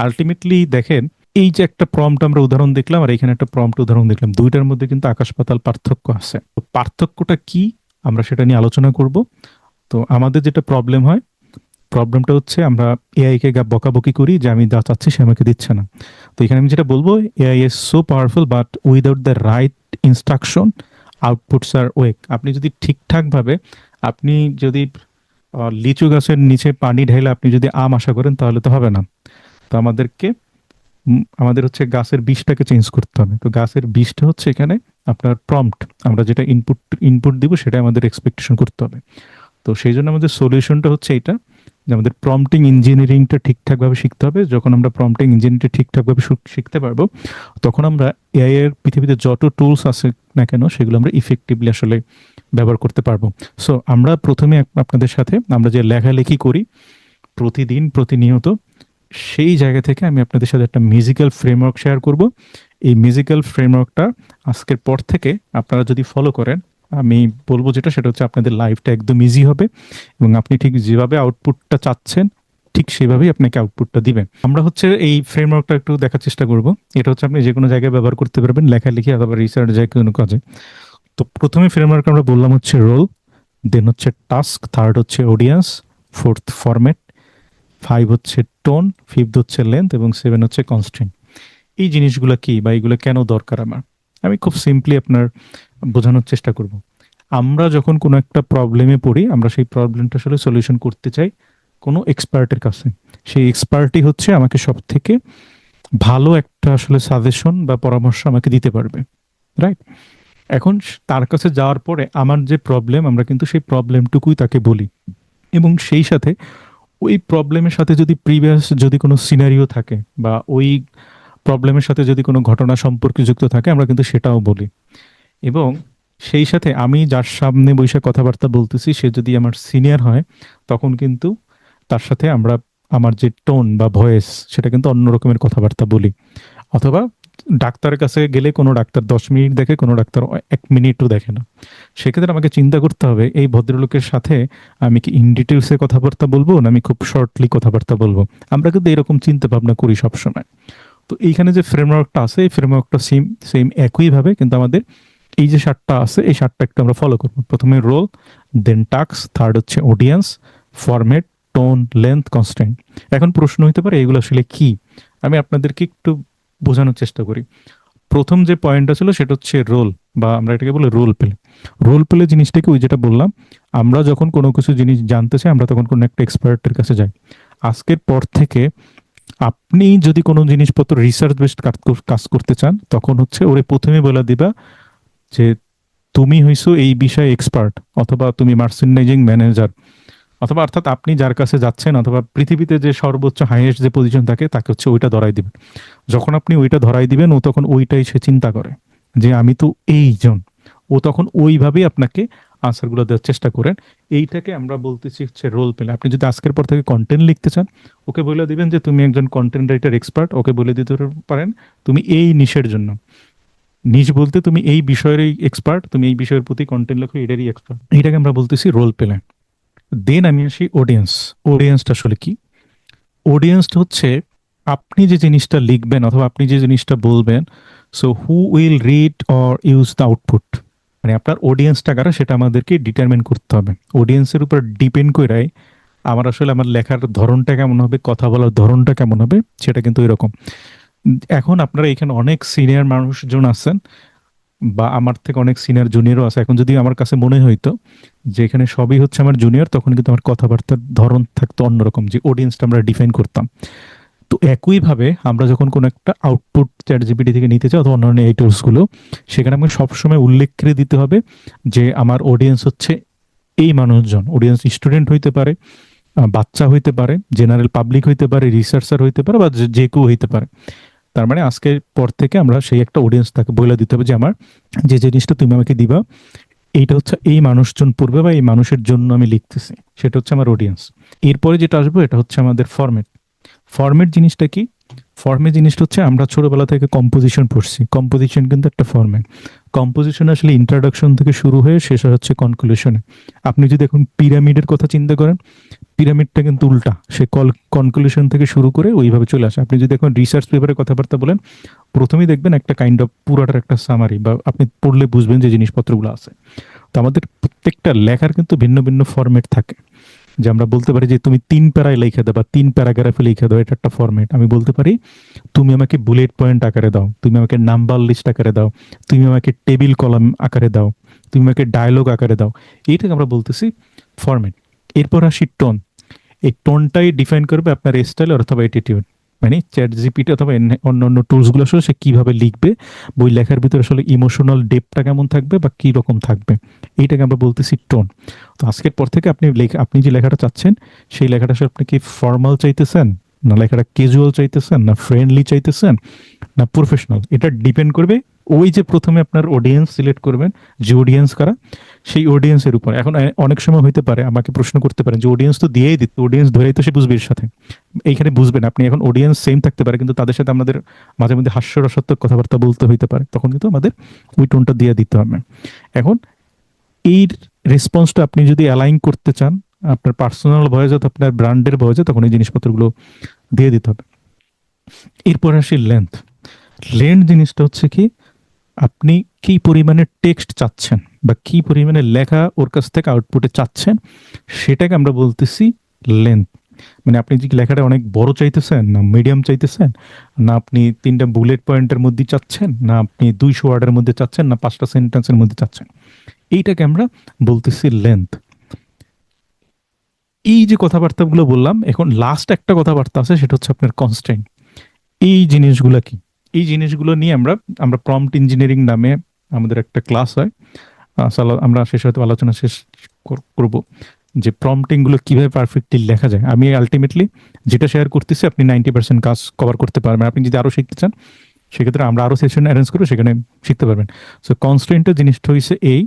আলটিমেটলি দেখেন, এই যে একটা প্রম্পট আমরা উদাহরণ দেখলাম আর এখানে একটা প্রম্পট উদাহরণ দেখলাম, দুইটার মধ্যে কিন্তু আকাশ পাতাল পার্থক্য আছে। তো পার্থক্যটা কি আমরা সেটা নিয়ে আলোচনা করব। তো আমাদের যেটা প্রবলেমটা হচ্ছে আমরা এআই কে বকাবকি করি যে আমি যা চাচ্ছি সে আমাকে দিচ্ছে না। তো এখানে আমি যেটা বলবো, AI is so powerful but without the right instruction outputs are weak. আপনি যদি ঠিকঠাক ভাবে, আপনি যদি লিচু গাছের নিচে পানি ঢেলে আপনি যদি আম আশা করেন তাহলে তো হবে না। তো আমাদের হচ্ছে গাছের বীজটাকে চেঞ্জ করতে হবে। তো গাছের বীজটা হচ্ছে এখানে আপনার প্রম্পট, আমরা যেটা ইনপুট দিব সেটা আমাদের এক্সপেকটেশন করতে হবে। তো সেই জন্য আমাদের সলিউশনটা হচ্ছে এটা, যে আমাদের প্রম্পটিং ইঞ্জিনিয়ারিংটা ঠিকঠাকভাবে শিখতে হবে। যখন আমরা প্রম্পটিং ইঞ্জিনিয়ারিংটা ঠিকঠাকভাবে শিখতে পারবো, তখন আমরা এআই এর পৃথিবীতে যত টুলস আছে না কেন সেগুলো আমরা ইফেক্টিভলি আসলে ব্যবহার করতে পারবো। সো আমরা প্রথমে আপনাদের সাথে আমরা যে লেখালেখি করি প্রতিদিন প্রতিনিয়ত, সেই জায়গা থেকে আমি আপনাদের সাথে একটা মিউজিক্যাল ফ্রেমওয়ার্ক শেয়ার করব। এই মিউজিক্যাল ফ্রেমওয়ার্কটা আজকের পর থেকে আপনারা যদি ফলো করেন, আমি বলবো যেটা সেটা হচ্ছে আপনাদের লাইফটা একদম ইজি হবে, এবং আপনি ঠিক যেভাবে আউটপুটটা চাচ্ছেন ঠিক সেভাবেই আপনাকে আউটপুটটা দিবেন। আমরা হচ্ছে এই ফ্রেমওয়ার্কটা একটু দেখার চেষ্টা করব। এটা হচ্ছে আপনি যে কোনো জায়গায় ব্যবহার করতে পারবেন, লেখালেখি অথবা রিসার্চ যে কোনো কাজে। তো প্রথমে ফ্রেমওয়ার্ক আমরা বললাম হচ্ছে রোল, দেন হচ্ছে টাস্ক, থার্ড হচ্ছে অডিয়েন্স, ফোর্থ ফরম্যাট, 5 হচ্ছে টোন, ফিফথ হচ্ছে লেন্থ, এবং 7 হচ্ছে কনস্ট্রেন্ট। এই জিনিসগুলো কি বা এইগুলো কেন দরকার আমার, আমি খুব সিম্পলি আপনার বোঝানোর চেষ্টা করব। আমরা যখন কোনো একটা প্রবলেমে পড়ি, আমরা সেই প্রবলেমটা আসলে সলিউশন করতে চাই কোনো এক্সপার্টের কাছে। সেই এক্সপার্টই হচ্ছে আমাকে সব থেকে ভালো একটা আসলে সাজেশন বা পরামর্শ আমাকে দিতে পারবে, রাইট? এখন তার কাছে যাওয়ার পরে আমার যে প্রবলেম, আমরা কিন্তু সেই প্রবলেমটুকুই তাকে বলি, এবং সেই সাথে ওই প্রবলেমের সাথে যদি প্রিভিয়াস যদি কোনো সিনারিও থাকে বা ওই প্রবলেমের সাথে যদি কোনো ঘটনা সম্পর্কে যুক্ত থাকে, আমরা কিন্তু সেটাও বলি। এবং সেই সাথে আমি যার সামনে বসে কথাবার্তা বলতেছি সে যদি আমার সিনিয়র হয়, তখন কিন্তু তার সাথে আমরা আমার যে টোন বা ভয়েস সেটা কিন্তু অন্য রকমের কথাবার্তা বলি। অথবা ডাক্তারের কাছে গেলে কোনো ডাক্তার 10 মিনিট দেখে, কোনো ডাক্তার 1 মিনিটও দেখে না। সেক্ষেত্রে আমাকে চিন্তা করতে হবে এই ভদ্রলোকের সাথে আমি কি ইন ডিটেলসে কথাবার্তা বলবো না আমি খুব শর্টলি কথাবার্তা বলবো। আমরা কিন্তু এরকম চিন্তা ভাবনা করি সবসময়। তো এইখানে যে ফ্রেমওয়ার্কটা আছে, এই ফ্রেমওয়ার্কটা সেম সেম একইভাবে কিন্তু আমাদের এই যে 7টা আছে এই 7টা একটু আমরা ফলো করবো। প্রথমে রোল, দেন টাস্ক, থার্ড হচ্ছে audience, format, tone, length, constant. এখন প্রশ্ন হইতে পারে এগুলো আসলে কি? আমি আপনাদেরকে একটু বোঝানোর চেষ্টা করি। প্রথম যে পয়েন্টটা ছিল সেটা হচ্ছে রোল, বা আমরা এটাকে বলি রোল প্লে। রোল প্লে জিনিসটাকে ওই যেটা বললাম, আমরা যখন কোনো কিছু জিনিস জানতে চাই আমরা তখন কোনো একটা এক্সপার্টের কাছে যাই। আজকের পর থেকে আপনি যদি কোনো জিনিসপত্র রিসার্চ বেসড কাজ করতে চান, তখন হচ্ছে ওরে প্রথমে বলে দিবা যে তুমি হইছো এই বিষয়ে এক্সপার্ট, অথবা তুমি মার্চেন্ডাইজিং ম্যানেজার, অথবা অর্থাৎ আপনি যার কাছে যাচ্ছেন, অথবা পৃথিবীতে যে সর্বোচ্চ হাইয়েস্ট যে পজিশন থাকে তাকে হচ্ছে ওইটা ধরাই দিবেন। যখন আপনি ওইটা ধরাই দিবেন, ও তখন ওইটাই সে চিন্তা করে যে আমি তো এইজন। ও তখন ওইভাবেই আপনাকে আনসারগুলো দেওয়ার চেষ্টা করেন। এইটাকে আমরা বলতেছি হচ্ছে রোল প্লে। আপনি যদি আজকের পর থেকে কন্টেন্ট লিখতে চান, ওকে বলে দিবেন যে তুমি একজন কন্টেন্ট রাইটার এক্সপার্ট। ওকে বলে দিতে পারেন তুমি এই নিশের জন্য, নিশ বলতে তুমি এই বিষয়েরই এক্সপার্ট, তুমি এই বিষয়ের প্রতি কন্টেন্ট লেখো, এটারই এক্সপার্ট। এইটাকে আমরা বলতেছি রোল প্লে। দেন আমি আসি অডিয়েন্স। অডিয়েন্সটা আসলে কি? অডিয়েন্সটা হচ্ছে আপনি যে জিনিসটা লিখবেন অথবা আপনি যে জিনিসটা বলবেন, so who will read or use the output, মানে আপনার অডিয়েন্সটা কারা সেটা আমাদেরকে ডিটারমিন করতে হবে। অডিয়েন্সের উপর ডিপেন্ড করেই আমার আসলে আমার লেখার ধরনটা কেমন হবে, কথা বলার ধরনটা কেমন হবে, সেটা কিন্তু এরকম। এখন আপনারা এখানে অনেক সিনিয়র মানুষজন আছেন, বা আমার থেকে অনেক সিনিয়র জুনিয়রও আছে। এখন যদি আমার কাছে মনে হইতো যে এখানে সবই হচ্ছে আমার জুনিয়র, তখন কিন্তু আমার কথাবার্তার ধরন থাকতো অন্যরকম, যে অডিয়েন্সটা আমরা ডিফাইন করতাম। তো একইভাবে আমরা যখন কোনো একটা আউটপুট চ্যাট জিপিটি থেকে নিতে চাই অথবা অন্যান্য এই টুলসগুলো, সেখানে আমাকে সবসময় উল্লেখ করে দিতে হবে যে আমার অডিয়েন্স হচ্ছে এই মানুষজন। অডিয়েন্স স্টুডেন্ট হইতে পারে, বাচ্চা হইতে পারে, জেনারেল পাবলিক হইতে পারে, রিসার্চার হইতে পারে, বা যে কেউ হইতে পারে। তার মানে আজকের পর থেকে আমরা সেই একটা অডিয়েন্স তাকে বলে দিতে হবে যে আমার যে জিনিসটা তুমি আমাকে দিবা, এইটা হচ্ছে এই মানুষজন পড়বে বা এই মানুষের জন্য আমি লিখতেছি, সেটা হচ্ছে আমার অডিয়েন্স। এরপরে যেটা আসবো এটা হচ্ছে আমাদের ফরম্যাট। ফরম্যাট জিনিসটা কি? ফর্মেট জিনিসটা হচ্ছে আমরা ছোটবেলা থেকে কম্পোজিশন পড়ছি, কম্পোজিশন কিন্তু একটা ফর্মেট। কম্পোজিশন আসলে ইন্ট্রোডাকশন থেকে শুরু হয়ে শেষ হচ্ছে কনক্লুশনে। আপনি যদি এখন পিরামিডের কথা চিন্তা করেন, পিরামিডটা কিন্তু উল্টা, সে কনক্লুশন থেকে শুরু করে ওইভাবে চলে আসে। আপনি যদি এখন রিসার্চ পেপারে কথাবার্তা বলেন, প্রথমেই দেখবেন একটা কাইন্ড অফ পুরাটার একটা সামারি, বা আপনি পড়লে বুঝবেন যে জিনিসপত্রগুলো আছে। তো আমাদের প্রত্যেকটা লেখার কিন্তু ভিন্ন ভিন্ন ফরম্যাট থাকে। যে আমরা বলতে পারি যে তুমি 3 প্যারায় লিখে দাও বা 3 প্যারাগ্রাফে লিখে দাও, এটা একটা ফরম্যাট। আমি বলতে পারি তুমি আমাকে বুলেট পয়েন্ট আকারে দাও, তুমি আমাকে নাম্বার লিস্ট আকারে দাও, তুমি আমাকে টেবিল কলাম আকারে দাও, তুমি আমাকে ডায়লগ আকারে দাও। এইটাকে আমরা বলতেছি ফরম্যাট। এরপর আসি টোন। এই টোনটাই ডিফাইন করবে আপনার স্টাইল অথবা অ্যাটিটিউড। মানে চ্যাট জিপিটি অথবা অন্য অন্য টুলসগুলো আসলে সে কিভাবে লিখবে, বই লেখার ভিতরে আসলে ইমোশনাল ডেপটা কেমন থাকবে বা কি রকম থাকবে, এইটাকে আমরা বলতেছি টোন। তো আজকের পর থেকে আপনি যে লেখাটা চাচ্ছেন, সেই লেখাটা আসলে আপনি কি ফর্মাল চাইতেছেন, না লেখাটা ক্যাজুয়াল চাইতেছেন, না ফ্রেন্ডলি চাইতেছেন, না প্রফেশনাল, এটা ডিপেন্ড করবে ওই যে প্রথমে আপনার অডিয়েন্স সিলেক্ট করবেন, যে অডিয়েন্স কারা, সেই অডিয়েন্সের উপর। এখন অনেক সময় হইতে পারে আমাকে প্রশ্ন করতে পারেন যে অডিয়েন্স তো দিয়েই দিত, অডিয়েন্স ধরেই তো সে বুঝবে এর সাথে। এইখানে বুঝবেন আপনি এখন অডিয়েন্স সেম থাকতে পারে, কিন্তু তাদের সাথে আমাদের মাঝে মধ্যে হাস্যরসাত্মক কথাবার্তা বলতে হইতে পারে, তখন কিন্তু আমাদের ওই টোনটা দিয়ে দিতে হবে। এখন এই রেসপন্সটা আপনি যদি অ্যালাইন করতে চান আপনার পার্সোনাল ভয়েসে, আপনার ব্র্যান্ডের ভয়েসে, তখন এই জিনিসপত্রগুলো দিয়ে দিতে হবে। এরপর আসি লেন্থ। লেন্থ জিনিসটা হচ্ছে কি, আপনি কি পরিমাণে টেক্সট চাচ্ছেন বা কি পরিমাণে লেখা ওর কাছ থেকে আউটপুটে চাচ্ছেন, সেটাকে আমরা বলতেছি লেন্থ। মানে আপনি যে লেখাটা অনেক বড় চাইতেছেন, না মিডিয়াম চাইতেছেন, না আপনি 3টা বুলেট পয়েন্টের মধ্যে চাচ্ছেন, না আপনি 200 ওয়ার্ডের মধ্যে চাচ্ছেন, না 5টা সেন্টেন্সের মধ্যে চাচ্ছেন, এইটাকে আমরা বলতেছি লেন্থ। এই যে কথাবার্তাগুলো বললাম, এখন লাস্ট একটা কথাবার্তা আছে, সেটা হচ্ছে আপনার কনস্ট্রেন্ট। এই জিনিসগুলো কি? এই জিনিসগুলো নিয়ে আমরা আমরা প্রম্পট ইঞ্জিনিয়ারিং নামে আমাদের একটা ক্লাস হয়, আমরা শেষ হয়তো আলোচনা শেষ করব যে প্রম্পটিং গুলো কিভাবে পারফেক্টলি লেখা যায়। আমি আলটিমেটলি যেটা শেয়ার করতেছি আপনি 90% কাজ কভার করতে পারবেন। আপনি যদি আরো শিখতে চান সেক্ষেত্রে আমরা আরো সেশন অ্যারেঞ্জ করে সেখানে শিখতে পারবেন। সো কনস্ট্রেন্টের জিনিসটা হয়েছে এই,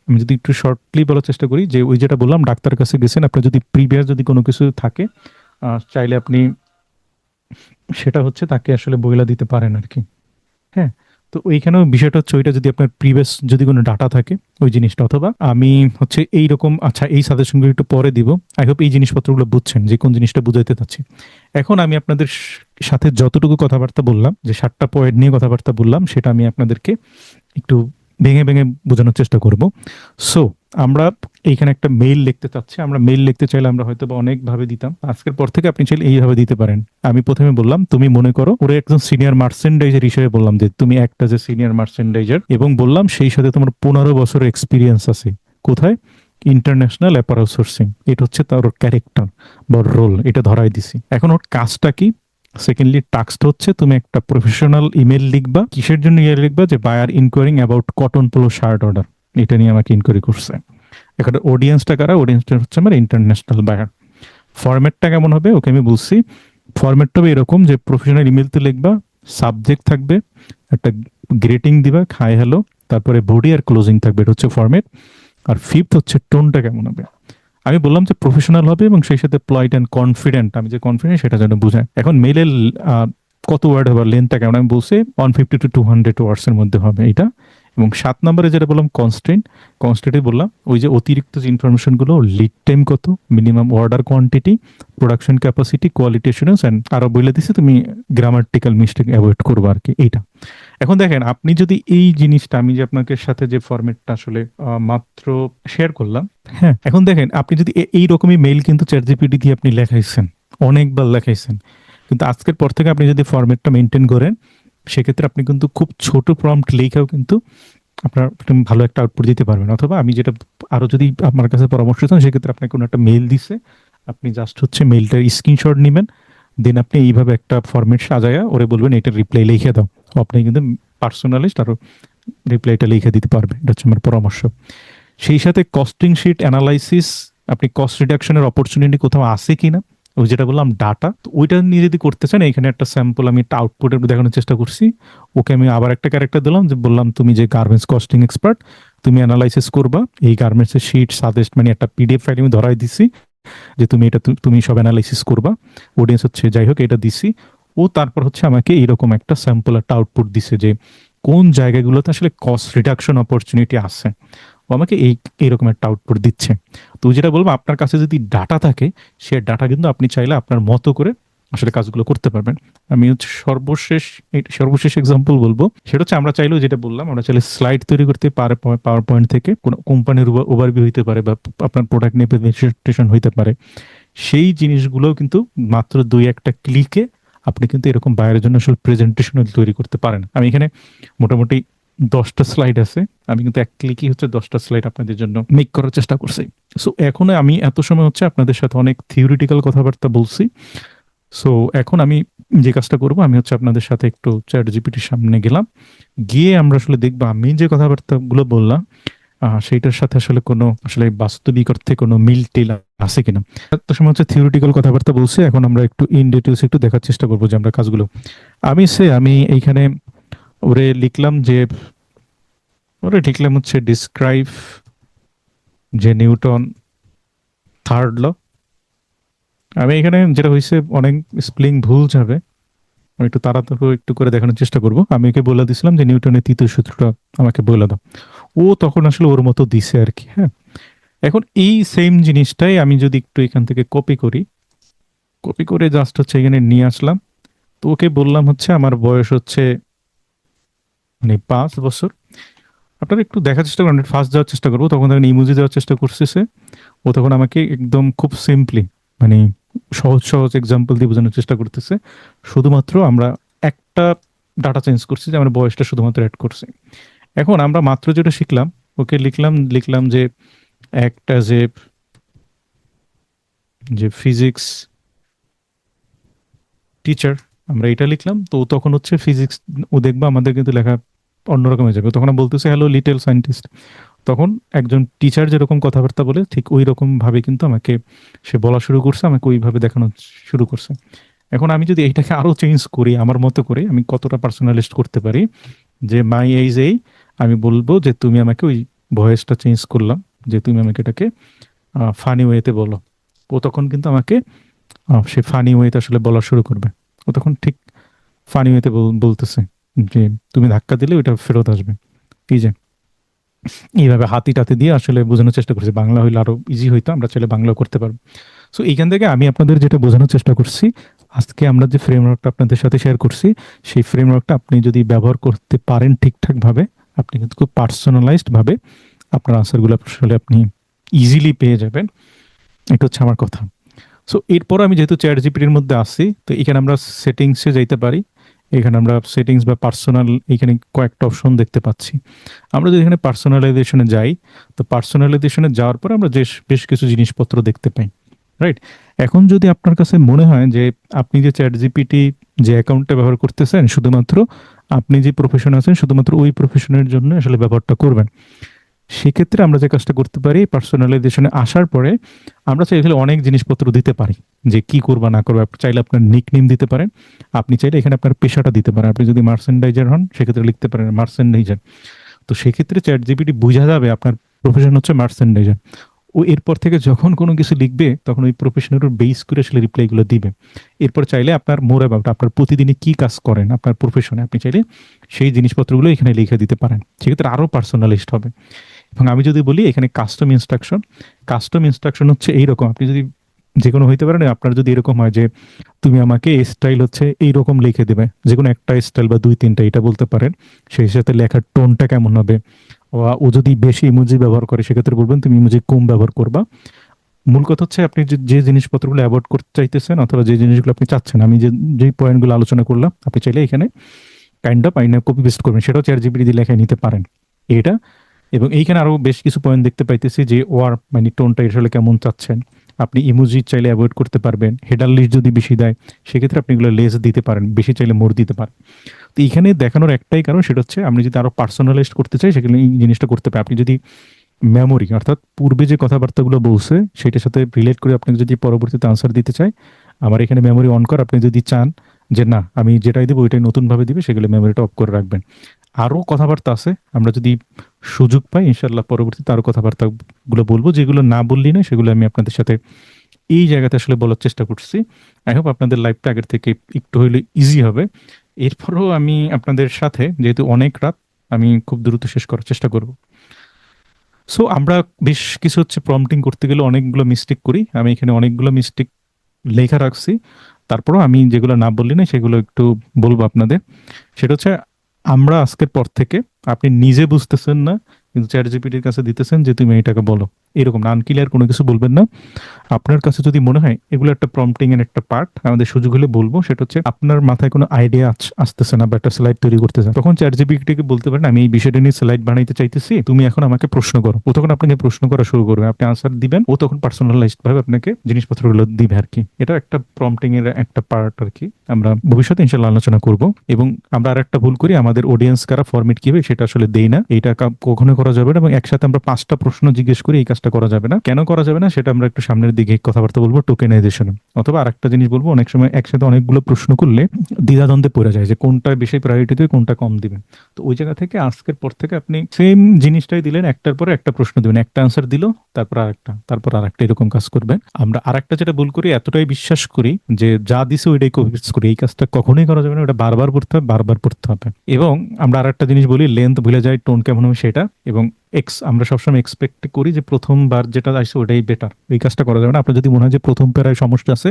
আমি যদি একটু শর্টলি বলার চেষ্টা করি, যে ওই যেটা বললাম ডাক্তারের কাছে গেছেন, আপনার যদি প্রিভিয়াস যদি কোনো কিছু থাকে, চাইলে আপনি সেটা হচ্ছে তাকে আসলে বইলা দিতে পারেন আর কি। হ্যাঁ, তো ওইখানেও বিষয়টা হচ্ছে ওইটা যদি আপনার প্রিভিয়াস যদি কোনো ডাটা থাকে ওই জিনিসটা, অথবা আমি হচ্ছে এইরকম, আচ্ছা এই সাজেশনগুলো একটু পরে দিব। আই হোপ এই জিনিসপত্রগুলো বুঝছেন যে কোন জিনিসটা বুঝাইতে চাচ্ছি। এখন আমি আপনাদের সাথে যতটুকু কথাবার্তা বললাম, যে 7টা পয়েন্ট নিয়ে কথাবার্তা বললাম, সেটা আমি আপনাদেরকে একটু ভেঙে ভেঙে বোঝানোর চেষ্টা করব। সো আমরা এইখানে একটা মেইল লিখতে চাচ্ছি, আমরা মেইল লিখতে চাইলে আমরা হয়তো বা অনেক ভাবে দিতাম, আজকের পর থেকে আপনি চাইলে এইভাবে দিতে পারেন। আমি প্রথমে বললাম তুমি মনে করো ওরে একজন সিনিয়র মার্চেন্ডাইজার হিসেবে বললাম যে তুমি একটা যে সিনিয়র মার্চেন্ডাইজার, এবং বললাম সেই সাথে তোমার 15 বছরের এক্সপিরিয়েন্স আছে কোথায়, ইন্টারন্যাশনাল অ্যাপারেল সোর্সিং। এটা হচ্ছে তার ক্যারেক্টার বা রোল, এটা ধরাই দিছি। এখন ওর কাজটা কি? সেকেন্ডলি টাস্কটা হচ্ছে তুমি একটা প্রফেশনাল ইমেল লিখবা। কিসের জন্য ইমেল লিখবা? যে buyer inquiring about cotton polo shirt order, এটা নিয়ে আমাকে ইনকোয়ারি করছে। এখানে অডিয়েন্সটা কারা? অডিয়েন্সটা হচ্ছে আমার ইন্টারন্যাশনাল বায়ার। ফরম্যাটটা কেমন হবে? ওকে আমি বলছি ফরম্যাটটা হবে এরকম যে প্রফেশনাল ইমেল তো লিখবা, সাবজেক্ট থাকবে, একটা গ্রেটিং দিবা, হাই হ্যালো, তারপরে বডি আর ক্লোজিং থাকবে, এটা হচ্ছে ফরম্যাট। আর ফিফথ হচ্ছে টোনটা কেমন হবে। আমি বললাম যে প্রফেশনাল হবে এবং সেই সাথে প্লয়েড অ্যান্ড কনফিডেন্ট, আমি যে কনফিডেন্ট সেটা যেন বোঝায়। এখন মেলের কত ওয়ার্ড হবে, লেন্থটা কেমন, আমি বলছি 150 to 200 ওয়ার্ডস এর মধ্যে হবে এটা। এবং 7 নম্বরে যেটা বললাম কনস্ট্রেন্ট, কনস্ট্রেন্টে বললাম ওই যে অতিরিক্ত যে ইনফরমেশন গুলো, লিড টাইম কত, minimum order quantity, production capacity, quality assurance, and আরো বলে দিছে তুমি গ্রামাটিক্যাল মিস্টেক অ্যাভয়েড করবো আর কি, এইটা। এখন দেখেন আপনি যদি এই জিনিসটা, আমি যে আপনাকে সাথে যে ফরম্যাটটা আসলে মাত্র শেয়ার করলাম, হ্যাঁ, এখন দেখেন আপনি যদি এই রকমই মেইল কিন্তু চ্যাট জিপিটি দিয়ে আপনি লেখাইছেন, অনেকবার লেখাইছেন, কিন্তু আজকের পর থেকে আপনি যদি ফরম্যাটটা মেনটেন করেন, সেক্ষেত্রে আপনি কিন্তু খুব ছোট প্রম্পট লেখাও কিন্তু আপনার একটা ভালো একটা আউটপুট দিতে পারবেন। অথবা আমি যেটা আরো যদি আপনার কাছে পরামর্শ চান, সেক্ষেত্রে আপনাকে কোনো একটা মেইল দিছে, আপনি জাস্ট হচ্ছে মেইলটার স্ক্রিনশট নেবেন, দেন আপনি এইভাবে একটা ফরম্যাট সাজায়া ওরে বলবেন এটা রিপ্লাই লিখে দাও, আপনি কিন্তু পার্সোনালিস্ট আরো রিপ্লাইটা লিখে দিতে পারবে। এটা হচ্ছে আমার পরামর্শ। সেই সাথে কস্টিং শিট অ্যানালাইসিস, আপনি কস্ট রিডাকশনের অপরচুনিটি কোথাও আছে কিনা, ওই যেটা বললাম ডাটা, তো ওইটা নিয়ে যদি করতে চান, এখানে একটা স্যাম্পল আমি একটা আউটপুটের দেখানোর চেষ্টা করছি। ওকে আমি আবার একটা ক্যারেক্টার দিলাম, যে বললাম তুমি যে গার্মেন্টস কস্টিং এক্সপার্ট, তুমি অ্যানালাইসিস করবা এই গার্মেন্টস এর শিট সাজেস্ট, মানে একটা পিডিএফ ফাইল আমি ধরাই দিছি যে তুমি এটা তুমি সব অ্যানালাইসিস করবা, অডিয়েন্স হচ্ছে যাই হোক এটা দিছি। ও তারপর হচ্ছে আমাকে এইরকম একটা স্যাম্পল একটা আউটপুট দিছে যে কোন জায়গাগুলোতে আসলে কস্ট রিডাকশন অপরচুনিটি আছে, ও আমাকে এইরকম একটা আউটপুট দিচ্ছে। তো যেটা বলবো, আপনার কাছে যদি ডাটা থাকে, সে ডাটা কিন্তু আপনি চাইলে আপনার মতো করে আসলে কাজগুলো করতে পারবেন। আমি হচ্ছে সর্বশেষ এক্সাম্পল বলবো, সেটা হচ্ছে আমরা চাইলেও যেটা বললাম, আমরা চাইলে স্লাইড তৈরি করতে পারে, পাওয়ার পয়েন্ট থেকে কোনো কোম্পানির ওভারভিউ হইতে পারে বা আপনার প্রোডাক্ট নিয়ে প্রেজেন্টেশন হইতে পারে, সেই জিনিসগুলোও কিন্তু মাত্র 2-1টা ক্লিকে আপনি কিন্তু এরকম বাইরের জন্য আসলে প্রেজেন্টেশন তৈরি করতে পারেন। আমি এখানে মোটামুটি 10টা স্লাইড আছে, আমি কিন্তু এক ক্লিকই হচ্ছে 10টা স্লাইড আপনাদের জন্য মেক করার চেষ্টা করছি। সো এখন আমি এত সময় হচ্ছে আপনাদের সাথে অনেক থিওরিটিক্যাল কথাবার্তা বলছি। সো এখন আমি যে কাজটা করব, আমি হচ্ছে আপনাদের সাথে একটু চ্যাট জিপিটির সামনে গেলাম, গিয়ে আমরা আসলে দেখবো আমি যে কথাবার্তা গুলো বললাম সেইটার সাথে আসলে কোনো আসলে বাস্তবিক অর্থে কোনো মিল টিল আছে কিনা। এত সময় হচ্ছে থিওরিটিক্যাল কথাবার্তা বলছি, এখন আমরা একটু ইন ডিটেলস একটু দেখার চেষ্টা করবো যে আমরা কাজগুলো, আমি এইখানে ওরে লিখলাম যে, ওরে লিখলাম হচ্ছে ডিসক্রাইব যে নিউটন থার্ড ল। আমি এখানে যেটা হয়েছে অনেক স্পেলিং ভুল যাবে, আমি একটু তাড়াতাড়ি একটু করে দেখানোর চেষ্টা করব। আমি ওকে বলে দিছিলাম যে নিউটনের তৃতীয় সূত্রটা আমাকে বলে দাও, ও তখন আসলে ওর মতো দিছে আর কি। হ্যাঁ, এখন এই সেম জিনিসটাই আমি যদি একটু এখান থেকে কপি করি, কপি করে জাস্ট হচ্ছে এখানে নিয়ে আসলাম, তো ওকে বললাম হচ্ছে আমার বয়স হচ্ছে মানে 5 বছর। আপনারা একটু দেখার চেষ্টা করেন, ফার্স্ট যাওয়ার চেষ্টা করবো, তখন তখন ইমোজি দেওয়ার চেষ্টা করতেছে। ও তখন আমাকে একদম খুব সিম্পলি, মানে সহজ সহজ এক্সাম্পল দিয়ে বোঝানোর চেষ্টা করতেছে। শুধুমাত্র আমরা একটা ডাটা চেঞ্জ করছি, যে আমরা বয়সটা শুধুমাত্র অ্যাড করছি। এখন আমরা মাত্র যেটা শিখলাম, ওকে লিখলাম যে একটা যে যে ফিজিক্স টিচার, আমরা এটা লিখলাম, তো ও তখন হচ্ছে ফিজিক্স, ও দেখবা আমাদের কিন্তু লেখা অন্যরকম হয়ে যাবে, তখন বলতেছে হ্যালো লিটল সায়েন্টিস্ট। তখন একজন টিচার যেরকম কথাবার্তা বলে ঠিক ওই রকম ভাবে কিন্তু আমাকে সে বলা শুরু করছে, আমাকে ওইভাবে দেখানো শুরু করছে। এখন আমি যদি এইটাকে আরো চেঞ্জ করি আমার মতো করে, আমি কতটা পার্সোনালিস্ট করতে পারি, যে মাই এইজ এই, আমি বলবো যে তুমি আমাকে ওই ভয়েসটা চেঞ্জ করলাম, যে তুমি আমাকে এটাকে ফানি ওয়েতে বলো। ও তখন কিন্তু আমাকে সে ফানি ওয়েতে আসলে বলা শুরু করবে। ও তখন ঠিক ফানি ওয়েতে বলতেছে যে তুমি ধাক্কা দিলে ওইটা ফেরত আসবে, এই যে এইভাবে হাতি টাতি দিয়ে আসলে বোঝানোর চেষ্টা করছি। বাংলা হইলে আরো ইজি হইতো, আমরা চাইলে বাংলা করতে পারবো। সো এইখান থেকে আমি আপনাদের যেটা বোঝানোর চেষ্টা করছি, আজকে আমরা যে ফ্রেমওয়ার্কটা আপনাদের সাথে শেয়ার করছি, সেই ফ্রেমওয়ার্কটা আপনি যদি ব্যবহার করতে পারেন ঠিকঠাক ভাবে, আপনি কিন্তু খুব পার্সোনালাইজড ভাবে আপনার আনসারগুলো আসলে আপনি ইজিলি পেয়ে যাবেন। এটা হচ্ছে আমার কথা। সো এরপর আমি যেহেতু চ্যাট জিপিটির মধ্যে আসি, তো এখানে আমরা সেটিংসে যাইতে পারি। এখানে আমরা সেটিংস বা পার্সোনাল, এখানে কয়েকটা অপশন দেখতে পাচ্ছি। আমরা যদি এখানে পার্সোনালাইজেশনে যাই, তো পার্সোনালাইজেশনে যাওয়ার পর আমরা বেশ বেশ কিছু জিনিসপত্র দেখতে পাই, রাইট? এখন যদি আপনার কাছে মনে হয় যে আপনি যে চ্যাট জিপিটি যে অ্যাকাউন্টটা ব্যবহার করতেছেন শুধুমাত্র আপনি যে প্রফেশনে আছেন শুধুমাত্র ওই প্রফেশনের জন্য আসলে ব্যবহারটা করবেন, সেক্ষেত্রে আমরা যে কাজটা করতে পারি, পার্সোনালাইজেশনে আসার পরে আমরা চাইলে অনেক জিনিসপত্র দিতে পারি যে কি করবা না করবা। আপনি চাইলে আপনার নিকনেম দিতে পারেন, আপনি চাইলে এখানে আপনার পেশাটা দিতে পারেন। আপনি যদি মার্চেন্ডাইজার হন সেক্ষেত্রে লিখতে পারেন মার্চেন্ডাইজার। তো সেক্ষেত্রে চ্যাট জিপিটি বোঝা যাবে আপনার প্রফেশন হচ্ছে মার্চেন্ডাইজার। ও এরপর থেকে যখন কোনো কিছু লিখবে তখন ওই প্রফেশনের উপর বেস করে আসলে রিপ্লাইগুলো দিবে। এরপর চাইলে আপনার মোর অ্যাবাউট, আপনার প্রতিদিনে কি কাজ করেন আপনার প্রফেশনে, আপনি চাইলে সেই জিনিসপত্রগুলো এখানে লিখে দিতে পারেন। সেক্ষেত্রে আরো পার্সোনালিস্ট হবে। এবং আমি যদি বলি এখানে কাস্টম ইনস্ট্রাকশন, কাস্টম ইনস্ট্রাকশন হচ্ছে এইরকম, আপনি যদি যে কোনো হইতে পারে না, আপনার যদি এরকম হয় যে তুমি আমাকে স্টাইল হচ্ছে এইরকম লিখে দেবে, যে কোনো একটা স্টাইল বা দুই তিনটা এটা বলতে পারেন, সেই সাথে লেখার টোনটা কেমন হবে। ও যদি বেশি ইমোজি ব্যবহার করে সেক্ষেত্রে বলবেন তুমি ইমোজি কম ব্যবহার করবা। মূল কথা হচ্ছে আপনি যে জিনিসপত্রগুলো অ্যাভয়েড করতে চাইতেছেন অথবা যে জিনিসগুলো আপনি চাচ্ছেন, আমি যে পয়েন্টগুলো আলোচনা করলাম, আপনি চাইলে এখানে কাইন্ড অফ আইনা কপি পেস্ট করবেন, সেটাও চ্যাট জিপিটি দিয়ে লেখায় নিতে পারেন এটা। এবং এইখানে আরো বেশ কিছু পয়েন্ট দেখতে পাইতেছি যে ওয়ার মানে টোনটা আসলে কেমন চাচ্ছেন। আপনি ইমোজি চাইলে অ্যাভয়েড করতে পারবেন, হেডার লিস্ট যদি বেশি দেয় সেক্ষেত্রে আপনি এগুলো লেস দিতে পারেন, বেশি চাইলে মোর দিতে পারেন। তো এইখানে দেখানোর একটাই কারণ, সেটা হচ্ছে আপনি যদি আরো পার্সোনালাইজড করতে চাই সেখানে এই জিনিসটা করতে পারেন। আপনি যদি মেমোরি অর্থাৎ পূর্বে যে কথাবার্তাগুলো বলছে সেটার সাথে রিলেট করে আপনি যদি পরবর্তীতে আনসার দিতে চাই, আমার এখানে মেমোরি অন কর। আপনি যদি চান যে না আমি যেটাই দেবো ওইটাই নতুন ভাবে দিবে, সেগুলো মেমোরিটা অফ করে রাখবেন। আরো কথাবার্তা আছে, আমরা যদি সুযোগ পাই ইনশাল্লাহ পরবর্তীতে আরো কথাবার্তা গুলো বলবো, যেগুলো না বললি না সেগুলো আমি আপনাদের সাথে এই জায়গাতে আসলে বলার চেষ্টা করছি। আই হোপ আপনাদের লাইফটা আগের থেকে একটু হইলে ইজি হবে। এরপরও আমি আপনাদের সাথে, যেহেতু অনেক রাত, আমি খুব দ্রুত শেষ করার চেষ্টা করব। সো আমরা বেশ কিছু হচ্ছে প্রম্পটিং করতে গেলে অনেকগুলো মিস্টেক করি, আমি এখানে অনেকগুলো মিস্টেক লেখা রাখছি। তারপরও আমি যেগুলো না বললি না সেগুলো একটু বলবো আপনাদের। সেটা হচ্ছে আমরা আজকের পর থেকে আপনি নিজে বুঝতেছেন না কিন্তু চ্যাট জিপিটির কাছে দিতেছেন যে তুমি এটাকে বলো, এরকম আনক্লিয়ার কোনো কিছু বলবেন না। আপনার কাছে যদি মনে হয় এগুলো একটা প্রম্পটিং এর একটা পার্ট, আমাদের সুযোগ হলে বলবো, সেটা হচ্ছে আপনার মাথায় কোনো আইডিয়া আসতেছে না বা একটা স্লাইড তৈরি করতে চান, তখন চ্যাট জিপিটিকে বলতে পারেন আমি এই বিষয়টা নিয়ে স্লাইড বানাইতে চাইতেছি, তুমি এখন আমাকে প্রশ্ন করো। ও তখন আপনাকে প্রশ্ন করা শুরু করবে, আপনি আনসার দিবেন, ও তখন পার্সোনালাইজড ভাবে আপনাকে জিনিসপত্রগুলো দিবে আর কি। এটা একটা প্রম্পটিং এর একটা পার্ট আর কি, আমরা ভবিষ্যতে ইনশাল্লাহ আলোচনা করব। এবং আমরা আর একটা ভুল করি, আমাদের অডিয়েন্স কারা ফরম্যাট কি হবে সেটা আসলে দেই না, এইটা কখনো করা যাবে না। এবং একসাথে আমরা 5টা প্রশ্ন জিজ্ঞেস করি, এই কাজটা করা যাবে না। কেন করা যাবে না সেটা আমরা একটু সামনের দিকে কথাবার্তা বলবো টোকেনাইজেশন। অথবা আরেকটা জিনিস বলবো, অনেক সময় একসাথে অনেকগুলো প্রশ্ন করলে দ্বিধাদ্বন্দ্বে পড়ে যায় যে কোনটা বেশি প্রায়োরিটি দেবে কোনটা কম দিবেন। তো ওই জায়গা থেকে আজকের পর থেকে আপনি সেম জিনিসটাই দিলেন, একটার পরে একটা প্রশ্ন দিবেন, একটা আনসার দিল, তারপর আরেকটা, তারপর আরেকটা, এরকম কাজ করবেন। আমরা আরেকটা যেটা ভুল করি, এতটাই বিশ্বাস করি যে যা দিছে ওইটাই কপি পেস্ট করি, এই কাজটা কখনোই করা যাবে না, ওটা বারবার পড়তে হবে, বারবার পড়তে হবে। এবং আমরা আরেকটা জিনিস বলি, লেন্থ ভুলে যায়, টোন কেমন হবে সেটা। এবং আমরা সবসময় এক্সপেক্ট করি যে প্রথমবার যেটা আসছে ওটাই বেটার, এই কাজটা করা যাবে না। আপনার যদি মনে হয় যে প্রথম প্যারায় সমস্যা আছে,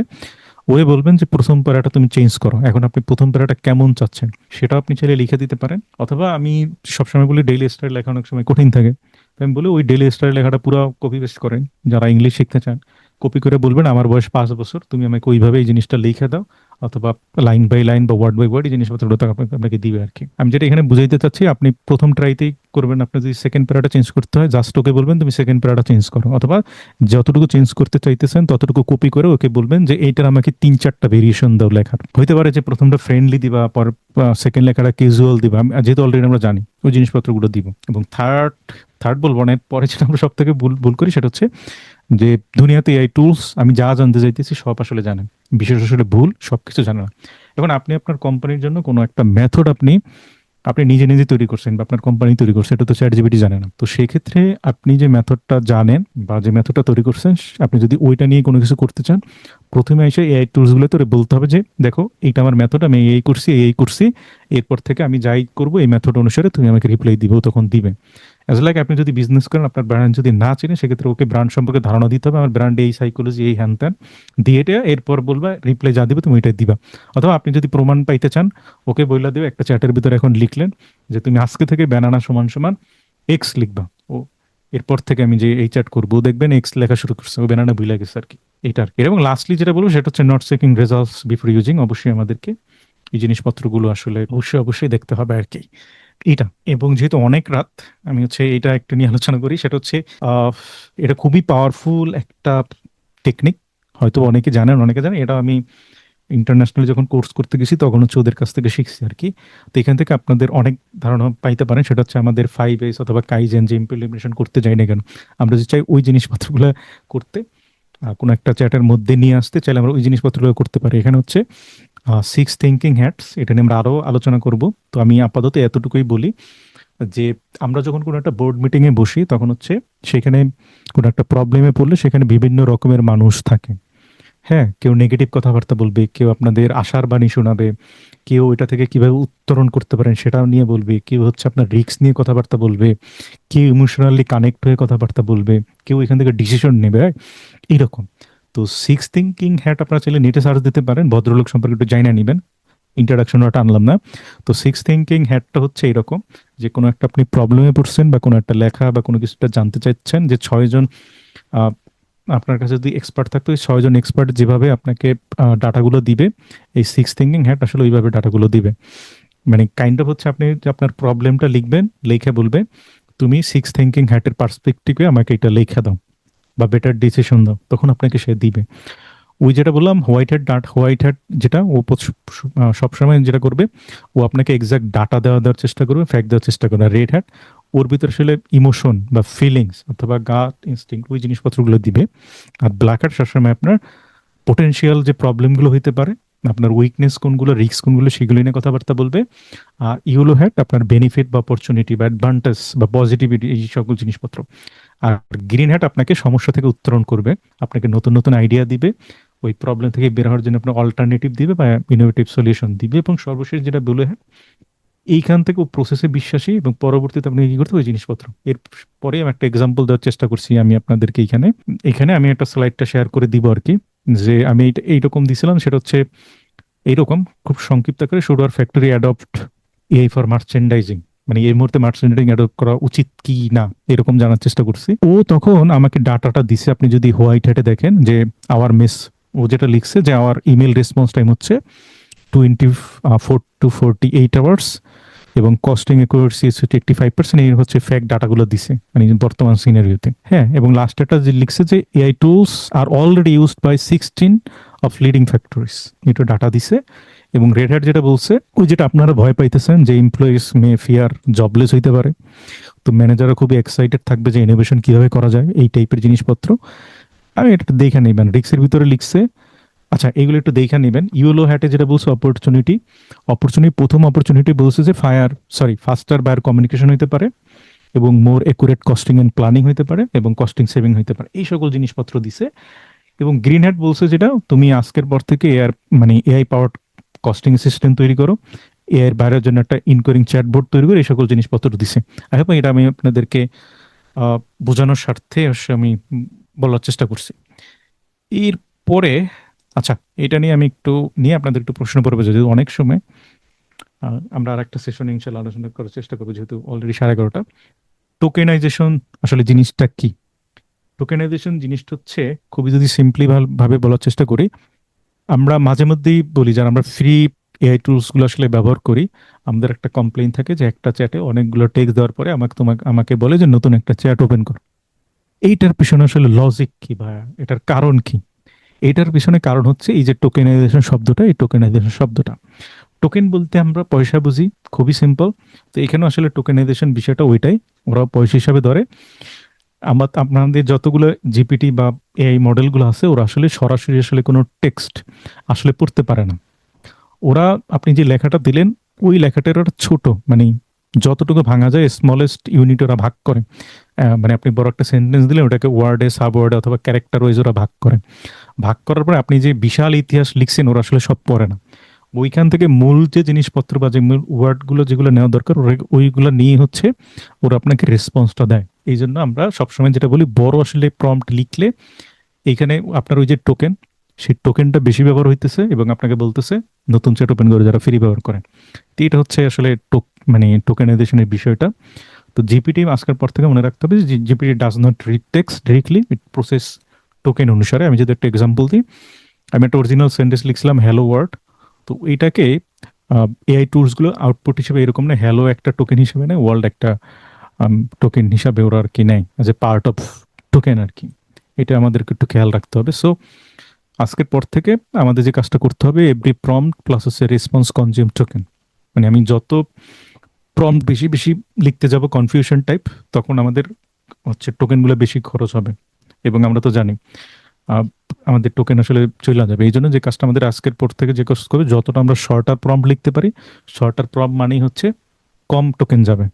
ওয়ে বলবেন যে প্রথম প্যারাটা তুমি চেঞ্জ করো, এখন আপনি প্রথম প্যারাটা কেমন চাচ্ছেন সেটা আপনি চাইলে লিখে দিতে পারেন। অথবা আমি সবসময় বলি ডেইলি স্টাইল লেখা অনেক সময় কঠিন থাকে, তো আমি বলি ওই ডেইলি স্টাইল লেখাটা পুরো কপি পেস্ট করেন। যারা ইংলিশ শিখতে চান কপি করে বলবেন আমার বয়স 5 বছর, তুমি আমাকে ওইভাবে এই জিনিসটা লিখে দাও, অথবা লাইন বাই লাইন বা ওয়ার্ড বাই ওয়ার্ড এই জিনিসপত্রগুলো আপনাকে দিবে আর কি। আমি যেটা এখানে বুঝাইতে চাচ্ছি, আপনি প্রথম ট্রাইতেই করবেন। আপনি যদি সেকেন্ড প্যারাটা চেঞ্জ করতে হয় জাস্ট ওকে বলবেন তুমি সেকেন্ড প্যারাটা চেঞ্জ করো, অথবা যতটুকু চেঞ্জ করতে চাইতেছেন ততটুকু কপি করে ওকে বলবেন যে এইটার আমাকে 3-4টা ভেরিয়েশন দাও লেখার। হইতে পারে যে প্রথমটা ফ্রেন্ডলি দিবা, পর সেকেন্ড লেখাটা ক্যাজুয়াল দিবা, যেহেতু অলরেডি আমরা জানি ওই জিনিসপত্রগুলো দিব। এবং থার্ড থার্ড বলবো না, পরে যেটা আমরা সব থেকে ভুল ভুল করি সেটা হচ্ছে যে দুনিয়াতে এআই টুলস আমি যা জানতে চাইতেছি সব আসলে জানেন, বিশেষ আসলে ভুল, সবকিছু জানে না। এখন আপনি আপনার কোম্পানির জন্য কোনো একটা মেথড আপনি আপনি নিজে নিজে তৈরি করছেন বা আপনার কোম্পানি তৈরি করছে, এটা তো চ্যাট জিপিটি জানে না। তো সেই ক্ষেত্রে আপনি যে মেথডটা জানেন বা যে মেথডটা তৈরি করছেন, আপনি যদি ওইটা নিয়ে কোনো কিছু করতে চান, প্রথমে এসে এআই টুলস গুলো তোরে বলতে হবে যে দেখো এইটা আমার মেথড, আমি এই করছি এই করছি, এরপর থেকে আমি যাই করবো এই মেথড অনুসারে তুমি আমাকে রিপ্লাই দিবে, ও তখন দিবে। অ্যাজ লাইক আপনি যদি বিজনেস করেন, আপনার ব্র্যান্ড যদি না চিনে সেক্ষেত্রে ওকে ব্র্যান্ড সম্পর্কে ধারণা দিতে হবে, আমার ব্র্যান্ডে এই সাইকোলজি এই হ্যান ত্যান দিয়ে এটা, এরপর বলবা রিপ্লাই যা দিবে তুমি ওইটাই দিবা। অথবা আপনি যদি প্রমাণ পাইতে চান, ওকে বইলা দিবে একটা চ্যাটের ভিতরে এখন লিখলেন যে তুমি আজকে থেকে ব্যানানা সমান সমান এক্স লিখবা, ও এরপর থেকে আমি যে এই চ্যাট করবো দেখবেন এক্স লেখা শুরু করছে, ও ব্যানানা ভুলে গেছে আর কি। এটা আর কি। এবং লাস্টলি যেটা বলবো সেটা হচ্ছে not checking results before using. অবশ্যই আমাদেরকে এই জিনিসপত্রগুলো আসলে অবশ্যই অবশ্যই দেখতে হবে আর কি। এটা, এবং যেহেতু অনেক রাত, আমি হচ্ছে এটা একটা নিয়ে আলোচনা করি। সেটা হচ্ছে আহ, এটা খুবই পাওয়ারফুল একটা টেকনিক, হয়তো অনেকে জানেন অনেকে জানেন। এটা আমি ইন্টারন্যাশনালি যখন কোর্স করতে গেছি তখন হচ্ছে ওদের কাছ থেকে শিখছি আর কি। তো এখান থেকে আপনাদের অনেক ধারণা পাইতে পারেন। সেটা হচ্ছে আমাদের 5S অথবা কাইজেন যে ইমপ্লিমেন্টেশন করতে যাই না কেন, আমরা যে চাই ওই জিনিসপত্রগুলো করতে, কোনো একটা চ্যাটের মধ্যে নিয়ে আসতে চাইলে আমরা ওই জিনিসপত্রগুলো করতে পারি। এখানে হচ্ছে 6 থিঙ্কিং হ্যাটস, এটা নিয়ে আমরা আরো আলোচনা করব। তো আমি আপাতত এতটুকুই বলি যে আমরা যখন কোনো একটা বোর্ড মিটিং এ বসি তখন হচ্ছে সেখানে কোনো একটা প্রবলেমে পড়লে সেখানে বিভিন্ন রকমের মানুষ থাকে। হ্যাঁ, কেউ নেগেটিভ কথাবার্তা বলবে, কেউ আপনাদের আশার বাণী শোনাবে, কেউ এটা থেকে কিভাবে উত্তরণ করতে পারেন সেটা নিয়ে বলবে, কেউ হচ্ছে আপনার রিস্ক নিয়ে কথাবার্তা বলবে, কেউ ইমোশনালি কানেক্ট হয়ে কথাবার্তা বলবে, কেউ এখান থেকে ডিসিশন নেবে, right? এইরকম। তো 6 থিঙ্কিং হ্যাট আপনারা চাইলে নেটে সার্চ দিতে পারেন, ভদ্রলোক সম্পর্কে একটু জানা নিবেন। ইন্ট্রোডাকশন ওটা আনলাম না। তো 6 থিঙ্কিং হ্যাটটা হচ্ছে এরকম যে কোনো একটা আপনি প্রবলেমে পড়ছেন বা কোনো একটা লেখা বা কোনো কিছুটা জানতে চাইছেন, যে 6জন আপনার কাছে যদি এক্সপার্ট থাকতো, এই 6জন এক্সপার্ট যেভাবে আপনাকে ডাটাগুলো দিবে, এই 6 থিঙ্কিং হ্যাট আসলে ওইভাবে ডাটাগুলো দিবে। মানে কাইন্ড অফ হচ্ছে আপনি যে আপনার প্রবলেমটা লিখবেন, লিখে বলবে তুমি 6 থিঙ্কিং হ্যাটের পার্সপেক্টিভে আমাকে এটা লেখা দাও বা বেটার ডিসিশন দাও, তখন আপনাকে সে দিবে। ওই যেটা বললাম হোয়াইট হ্যাট যেটা ও সবসময় যেটা করবে, ও আপনাকে এক্সাক্ট ডাটা দেওয়ার চেষ্টা করবে, ফ্যাক্ট দেওয়ার চেষ্টা করবে। রেড হ্যাট ওর ভিতরে আসলে ইমোশন বা ফিলিংস অথবা গাট ইনস্টিংক্ট ওই জিনিসপত্রগুলো দিবে। আর ব্ল্যাক হ্যাট সবসময় আপনার পোটেনশিয়াল যে প্রবলেমগুলো হইতে পারে, আপনার উইকনেস কোনগুলো, রিস্ক কোনগুলো, সেগুলো নিয়ে কথাবার্তা বলবে। আর ইয়েলো হ্যাট আপনার বেনিফিট বা অপরচুনিটি বা অ্যাডভান্টেজ বা পজিটিভিটি এই সকল জিনিসপত্র। আর গ্রিন হ্যাট আপনাকে সমস্যা থেকে উত্তরণ করবে, আপনাকে নতুন নতুন আইডিয়া দিবে, ওই প্রবলেম থেকে বের হওয়ার জন্য আপনার অল্টারনেটিভ দিবে বা ইনোভেটিভ সলিউশন দিবে। এবং সর্বশেষ যেটা ব্লু হ্যাট, এইখান থেকে ও প্রসেসে বিশ্বাসী এবং পরবর্তীতে আপনি কি করতে ওই জিনিসপত্র। এর পরে আমি একটা এক্সাম্পল দেওয়ার চেষ্টা করছি আমি আপনাদেরকে। এখানে এখানে আমি একটা স্লাইডটা শেয়ার করে দিব আর কি। যে আমি এইরকম দিছিলাম, সেটা হচ্ছে এইরকম খুব সংক্ষিপ্ত করে, should our factory adopt AI for merchandising, মানে এই মুহূর্তে মার্চেন্ডাইজিং অ্যাডপ্ট করা উচিত কি না, এরকম জানার চেষ্টা করছি। ও তখন আমাকে ডাটাটা দিছে, আপনি যদি হোয়াইট হ্যাটে দেখেন যে আওয়ার মিস, ও যেটা লিখছে যে আওয়ার ইমেল রেসপন্স টাইম হচ্ছে 24 to 48 আওয়ার্স, এবং কস্টিং একুরেসি হচ্ছে 85%। এই হচ্ছে ফ্যাক্ট ডাটাগুলো দিছে মানে বর্তমান সিনারিওতে। হ্যাঁ, এবং লাস্ট একটা যে লিখছে যে AI tools are already used by 16 of leading factories, এটা ডাটা দিছে। এবং রেড হ্যাট যেটা বলছে, ওই যেটা আপনারা ভয় পাইতেছেন যে এমপ্লয়িজ মে ফিয়ার জবলেস হইতে পারে, তো ম্যানেজাররা খুবই এক্সাইটেড থাকবে যে ইনোভেশন কিভাবে করা যায়, এই টাইপের জিনিসপত্র। আমি এটা দেখে নেবেন, রিক্সের ভিতরে লিখছে। আচ্ছা, এগুলো একটু দেখে নেবেন। ইয়েলো হ্যাটে যেটা বলছে অপরচুনিটি, প্রথম অপরচুনিটি বলছে যে ফাস্টার বায়ার কমিউনিকেশন হইতে পারে, এবং মোর একুরেট কস্টিং এন্ড প্ল্যানিং হইতে পারে, এবং কস্টিং সেভিং হইতে পারে, এই সকল জিনিসপত্র দিছে। এবং গ্রিন হ্যাট বলছে যেটা তুমি আজকের পর থেকে এআই পাওয়ার কস্টিং সিস্টেম তৈরি করো, এআই এর বাইরের জন্য একটা ইনকোয়ারিং চ্যাটবোর্ড তৈরি করে, এই সকল জিনিসপত্র দিছে। আই হোপ এটা আমি আপনাদেরকে আহ, বোঝানোর স্বার্থে অবশ্যই আমি বলার চেষ্টা করছি। এরপরে আচ্ছা, এটা নিয়ে আমি একটু নিয়ে আপনাদের একটু প্রশ্ন করবো, যেহেতু অনেক সময় আমরা আর একটা সেশন ইনশাল্লাহ আলোচনা করার চেষ্টা করবো, যেহেতু অলরেডি 11:30। টোকেনাইজেশন আসলে জিনিসটা কি? টোকেনাইজেশন জিনিসটা হচ্ছে, খুবই যদি সিম্পলি ভাবে বলার চেষ্টা করি, আমরা মাঝে মধ্যেই বলি যারা আমরা ফ্রি এআই টুলস গুলো আসলে ব্যবহার করি, আমাদের একটা কমপ্লেইন থাকে যে একটা চ্যাটে অনেকগুলো টেক্সট দেওয়ার পরে আমাকে বলে যে নতুন একটা চ্যাট ওপেন কর। এইটার পিছনে আসলে লজিক কি বা এটার কারণ কি? এটার পিছনে কারণ হচ্ছে এই যে টোকেনাইজেশন শব্দটা, এই টোকেনাইজেশন শব্দটা, টোকেন বলতে আমরা পয়সা বুঝি, খুবই সিম্পল। তো এখানে আসলে টোকেনাইজেশন বিষয়টা ওইটাই, ওরা পয়সা হিসাবে ধরে। আপনাদের যতগুলো জিপিটি বা এআই মডেলগুলো আছে, ওরা আসলে সরাসরি আসলে কোনো টেক্সট আসলে পড়তে পারে না। ওরা আপনি যে লেখাটা দিলেন, ওই লেখাটার ওরা ছোট, মানে যতটুকু ভাঙা যায় স্মলেস্ট ইউনিট ওরা ভাগ করে। মানে আপনি বড় একটা সেন্টেন্স দিলে ওটাকে ওয়ার্ডে, সাব ওয়ার্ডে অথবা ক্যারেক্টার ওয়াইজ ওরা ভাগ করে। ভাগ করার পরে আপনি যে বিশাল ইতিহাস লিখছেন, ওরা আসলে সব পড়ে না। ওইখান থেকে মূল যে জিনিসপত্র বা যে মূল ওয়ার্ডগুলো যেগুলো নেওয়া দরকার, ওইগুলো নিয়ে হচ্ছে ওরা আপনাকে রেসপন্সটা দেয়। এই জন্য আমরা সবসময় যেটা বলি, বড় আসলে প্রম্পট লিখলে এইখানে আপনার ওই যে টোকেন, সেই টোকেনটা বেশি ব্যবহার হইতেছে এবং আপনাকে বলতেছে নতুন চ্যাট ওপেন করে, যারা ফ্রি ব্যবহার করেন। তো এটা হচ্ছে আসলে মানে টোকেনাইজেশনের বিষয়টা। তো জিপিটি আজকের পর থেকে মনে রাখতে হবে যে GPT does not read text directly, it process token অনুসারে। আমি যদি একটা এক্সাম্পল দিই, আমি একটা অরিজিনাল সেন্টেন্স লিখছিলাম হ্যালো ওয়ার্ল্ড, তো এইটাকে এআই টুলসগুলো আউটপুট হিসেবে এরকম না, হ্যালো একটা টোকেন হিসেবে নেয়, ওয়ার্ল্ড একটা টোকেন হিসাবে ওরা আর কি নেয়, as a part of token আর কি। এটা আমাদেরকে একটু খেয়াল রাখতে হবে। সো আজকের পর থেকে আমাদের যে কাজটা করতে হবে, এভরি প্রম্পট প্লাস হচ্ছে রেসপন্স কনজিউম টোকেন, মানে আমি যত প্রম্পট বেশি বেশি লিখতে যাব কনফিউশন টাইপ, তখন আমাদের হচ্ছে টোকেনগুলো বেশি খরচ হবে। এবং আমরা তো জানি আহ, আমাদের টোকেন আসলে চলে যাবে। এই জন্য যে কাজটা আমাদের আজকের পর থেকে যে কাজ করবে, যতটা আমরা শর্টার প্রম্পট লিখতে পারি, শর্টার প্রম্পট মানেই হচ্ছে কম টোকেন যাবে।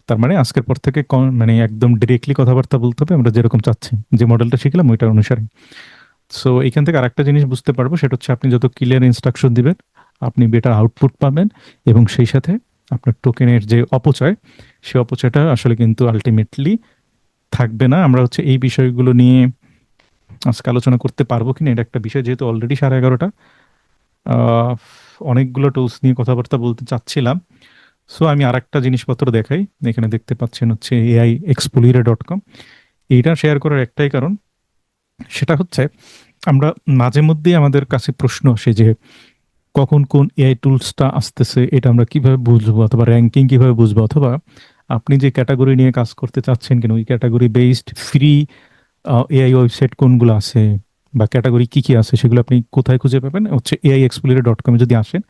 তার মানে আজকের পর থেকে মানে একদম ডিরেক্টলি কথাবার্তা বলতে হবে আমরা যেরকম চাচ্ছি, যে মডেলটা শিখলাম ওইটার অনুসারে। সো এখান থেকে আরেকটা জিনিস বুঝতে পারবো, সেটা হচ্ছে আপনি যত ক্লিয়ার ইনস্ট্রাকশন দিবেন, আপনি বেটার আউটপুট পাবেন। এবং সেই সাথে আপনার টোকেনের যে অপচয়, সে অপচয়টা আসলে কিন্তু আলটিমেটলি থাকবে না। আমরা হচ্ছে এই বিষয়গুলো নিয়ে আজকে আলোচনা করতে পারবো কিনা এটা একটা বিষয়, যেহেতু অলরেডি 11:30। আহ, অনেকগুলো টুলস নিয়ে কথাবার্তা বলতে চাচ্ছিলাম। সো আমি আরেকটা জিনিসপত্র দেখাই, এখানে দেখতে পাচ্ছেন হচ্ছে AIExplorer.com। এইটা শেয়ার করার একটাই কারণ, সেটা হচ্ছে আমরা মাঝে মধ্যেই আমাদের কাছে প্রশ্ন আসে যে কখন কোন এআই টুলসটা আসতেছে, এটা আমরা কিভাবে বুঝবো, অথবা র্যাঙ্কিং কিভাবে বুঝবো, অথবা আপনি যে ক্যাটাগরি নিয়ে কাজ করতে চাচ্ছেন কিনা ওই category based free AI website কোনগুলো আছে, বা ক্যাটাগরি কি কি আছে সেগুলো আপনি কোথায় খুঁজে পাবেন, হচ্ছে AIExplorer.com যদি আসেন,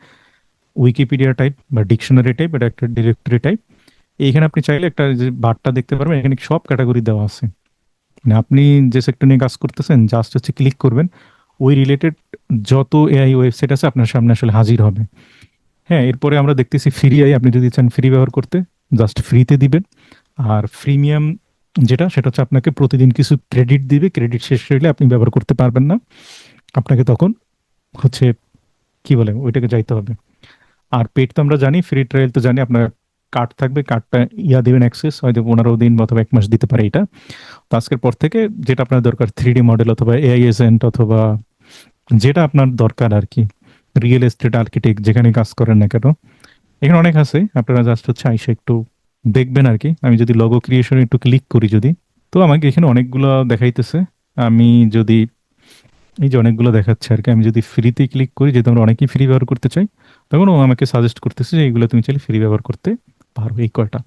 উইকিপিডিয়া টাইপ বা ডিকশনারি টাইপ, এটা একটা ডিরেক্টরি টাইপ। এইখানে আপনি চাইলে একটা যে বারটা দেখতে পারবেন, এখানে সব ক্যাটাগরি দেওয়া আছে। মানে আপনি যে সেক্টর নিয়ে কাজ করতেছেন, জাস্ট হচ্ছে ক্লিক করবেন, ওই রিলেটেড যত এআই ওয়েবসাইট আছে আপনার সামনে আসলে হাজির হবে। হ্যাঁ, এরপরে আমরা দেখতেছি ফ্রি আই, আপনি যদি চান ফ্রি ব্যবহার করতে, জাস্ট ফ্রিতে দিবেন। আর প্রিমিয়াম যেটা, সেটা হচ্ছে আপনাকে প্রতিদিন কিছু ক্রেডিট দিবে, ক্রেডিট শেষ হলে আপনি ব্যবহার করতে পারবেন না, আপনাকে তখন হচ্ছে কি বলে ওইটাকে যাইতে হবে। আর পেড তো আমরা জানি, ফ্রি ট্রায়াল তো জানি, আপনার কার্ড থাকবে, কার্ডটা দিবেন অ্যাক্সেস, হয়তো 15 দিন অথবা 1 মাস দিতে পারে এটা। তো আজকের পর থেকে যেটা আপনার দরকার, 3D মডেল অথবা এআই এজেন্ট অথবা যেটা আপনার দরকার আর কি, রিয়েল এস্টেট আর্কিটেক্ট যেখানে কাজ করেন না কেন, এখানে অনেক আছে, আপনারা জাস্ট হচ্ছে আইসা একটু দেখবেন আর কি। আমি যদি লগো ক্রিয়েশনে একটু ক্লিক করি যদি, তো আমাকে এখানে অনেকগুলো দেখাইতেছে। আমি যদি এই যে অনেকগুলো দেখাচ্ছে আর কি, আমি যদি ফ্রিতে ক্লিক করি, যেহেতু আমরা অনেকেই ফ্রি ব্যবহার করতে চাই, তখন ও আমাকে সাজেস্ট করতেছে যে এইগুলো তুমি চাইলে ফ্রি ব্যবহার করতে পারো, এই কয়টা।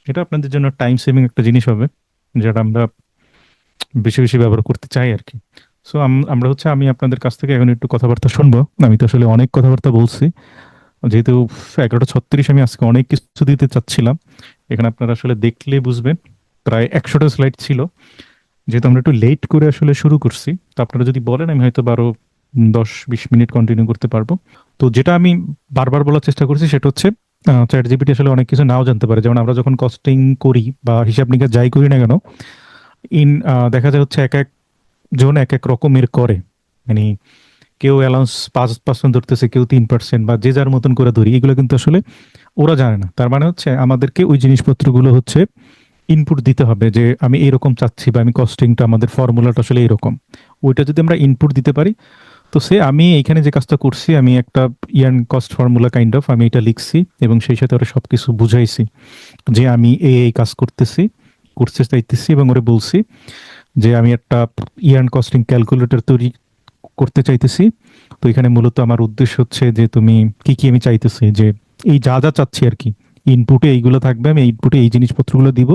এটা আপনাদের জন্য টাইম সেভিং একটা জিনিস হবে, যেটা আমরা বেশি বেশি ব্যবহার করতে চাই আর কি। সো আমরা হচ্ছে আমি আপনাদের কাছ থেকে এখন একটু কথাবার্তা শুনবো। আমি তো আসলে অনেক কথাবার্তা বলছি, যেহেতু 11:36, আমি আজকে অনেক কিছু দিতে চাচ্ছিলাম। এখানে আপনারা আসলে দেখলে বুঝবেন, প্রায় 100টা স্লাইড ছিল। যেহেতু আমরা একটু লেট করে আসলে শুরু করছি, তো আপনারা যদি বলেন আমি হয়তো 10-20 মিনিট কন্টিনিউ করতে পারবো। তো যেটা আমি বারবার বলার চেষ্টা করছি সেটা হচ্ছে, চ্যাট জিপিটি আসলে অনেক কিছু নাও জানতে পারে। যেমন আমরা যখন কস্টিং করি বা হিসাব নিকাশ যাই করি না কেন, দেখা যায় হচ্ছে এক এক জন এক এক রকমের করে। মানে কেউ অ্যালাউন্স 5% ধরতেছে, কেউ 3%, বা যে যার মতন করে ধরি, এগুলো কিন্তু আসলে ওরা জানে না। তার মানে হচ্ছে আমাদেরকে ওই জিনিসপত্রগুলো হচ্ছে ইনপুট দিতে হবে, যে আমি এরকম চাচ্ছি, বা আমি কস্টিংটা আমাদের ফর্মুলাটা আসলে এরকম। ওইটা যদি আমরা ইনপুট দিতে পারি, তো আমি এইখানে যে কাজটা করছি, আমি একটা yarn cost formula kind of আমি এটা লিখছি, এবং সেই সাথে ওরা সবকিছু বুঝাইছি যে আমি এই কাজ করতেছি, করতে চাইতেছি, এবং ওরে বলছি যে আমি একটা ইয়ার্ন কস্টিং ক্যালকুলেটর তৈরি করতে চাইতেছি। তো এখানে মূলত আমার উদ্দেশ্য হচ্ছে যে তুমি কি কি আমি চাইতেছি, যে এই যা যা চাচ্ছি আর কি, ইনপুটে এইগুলো থাকবে, আমি ইনপুটে এই জিনিসপত্রগুলো দিব।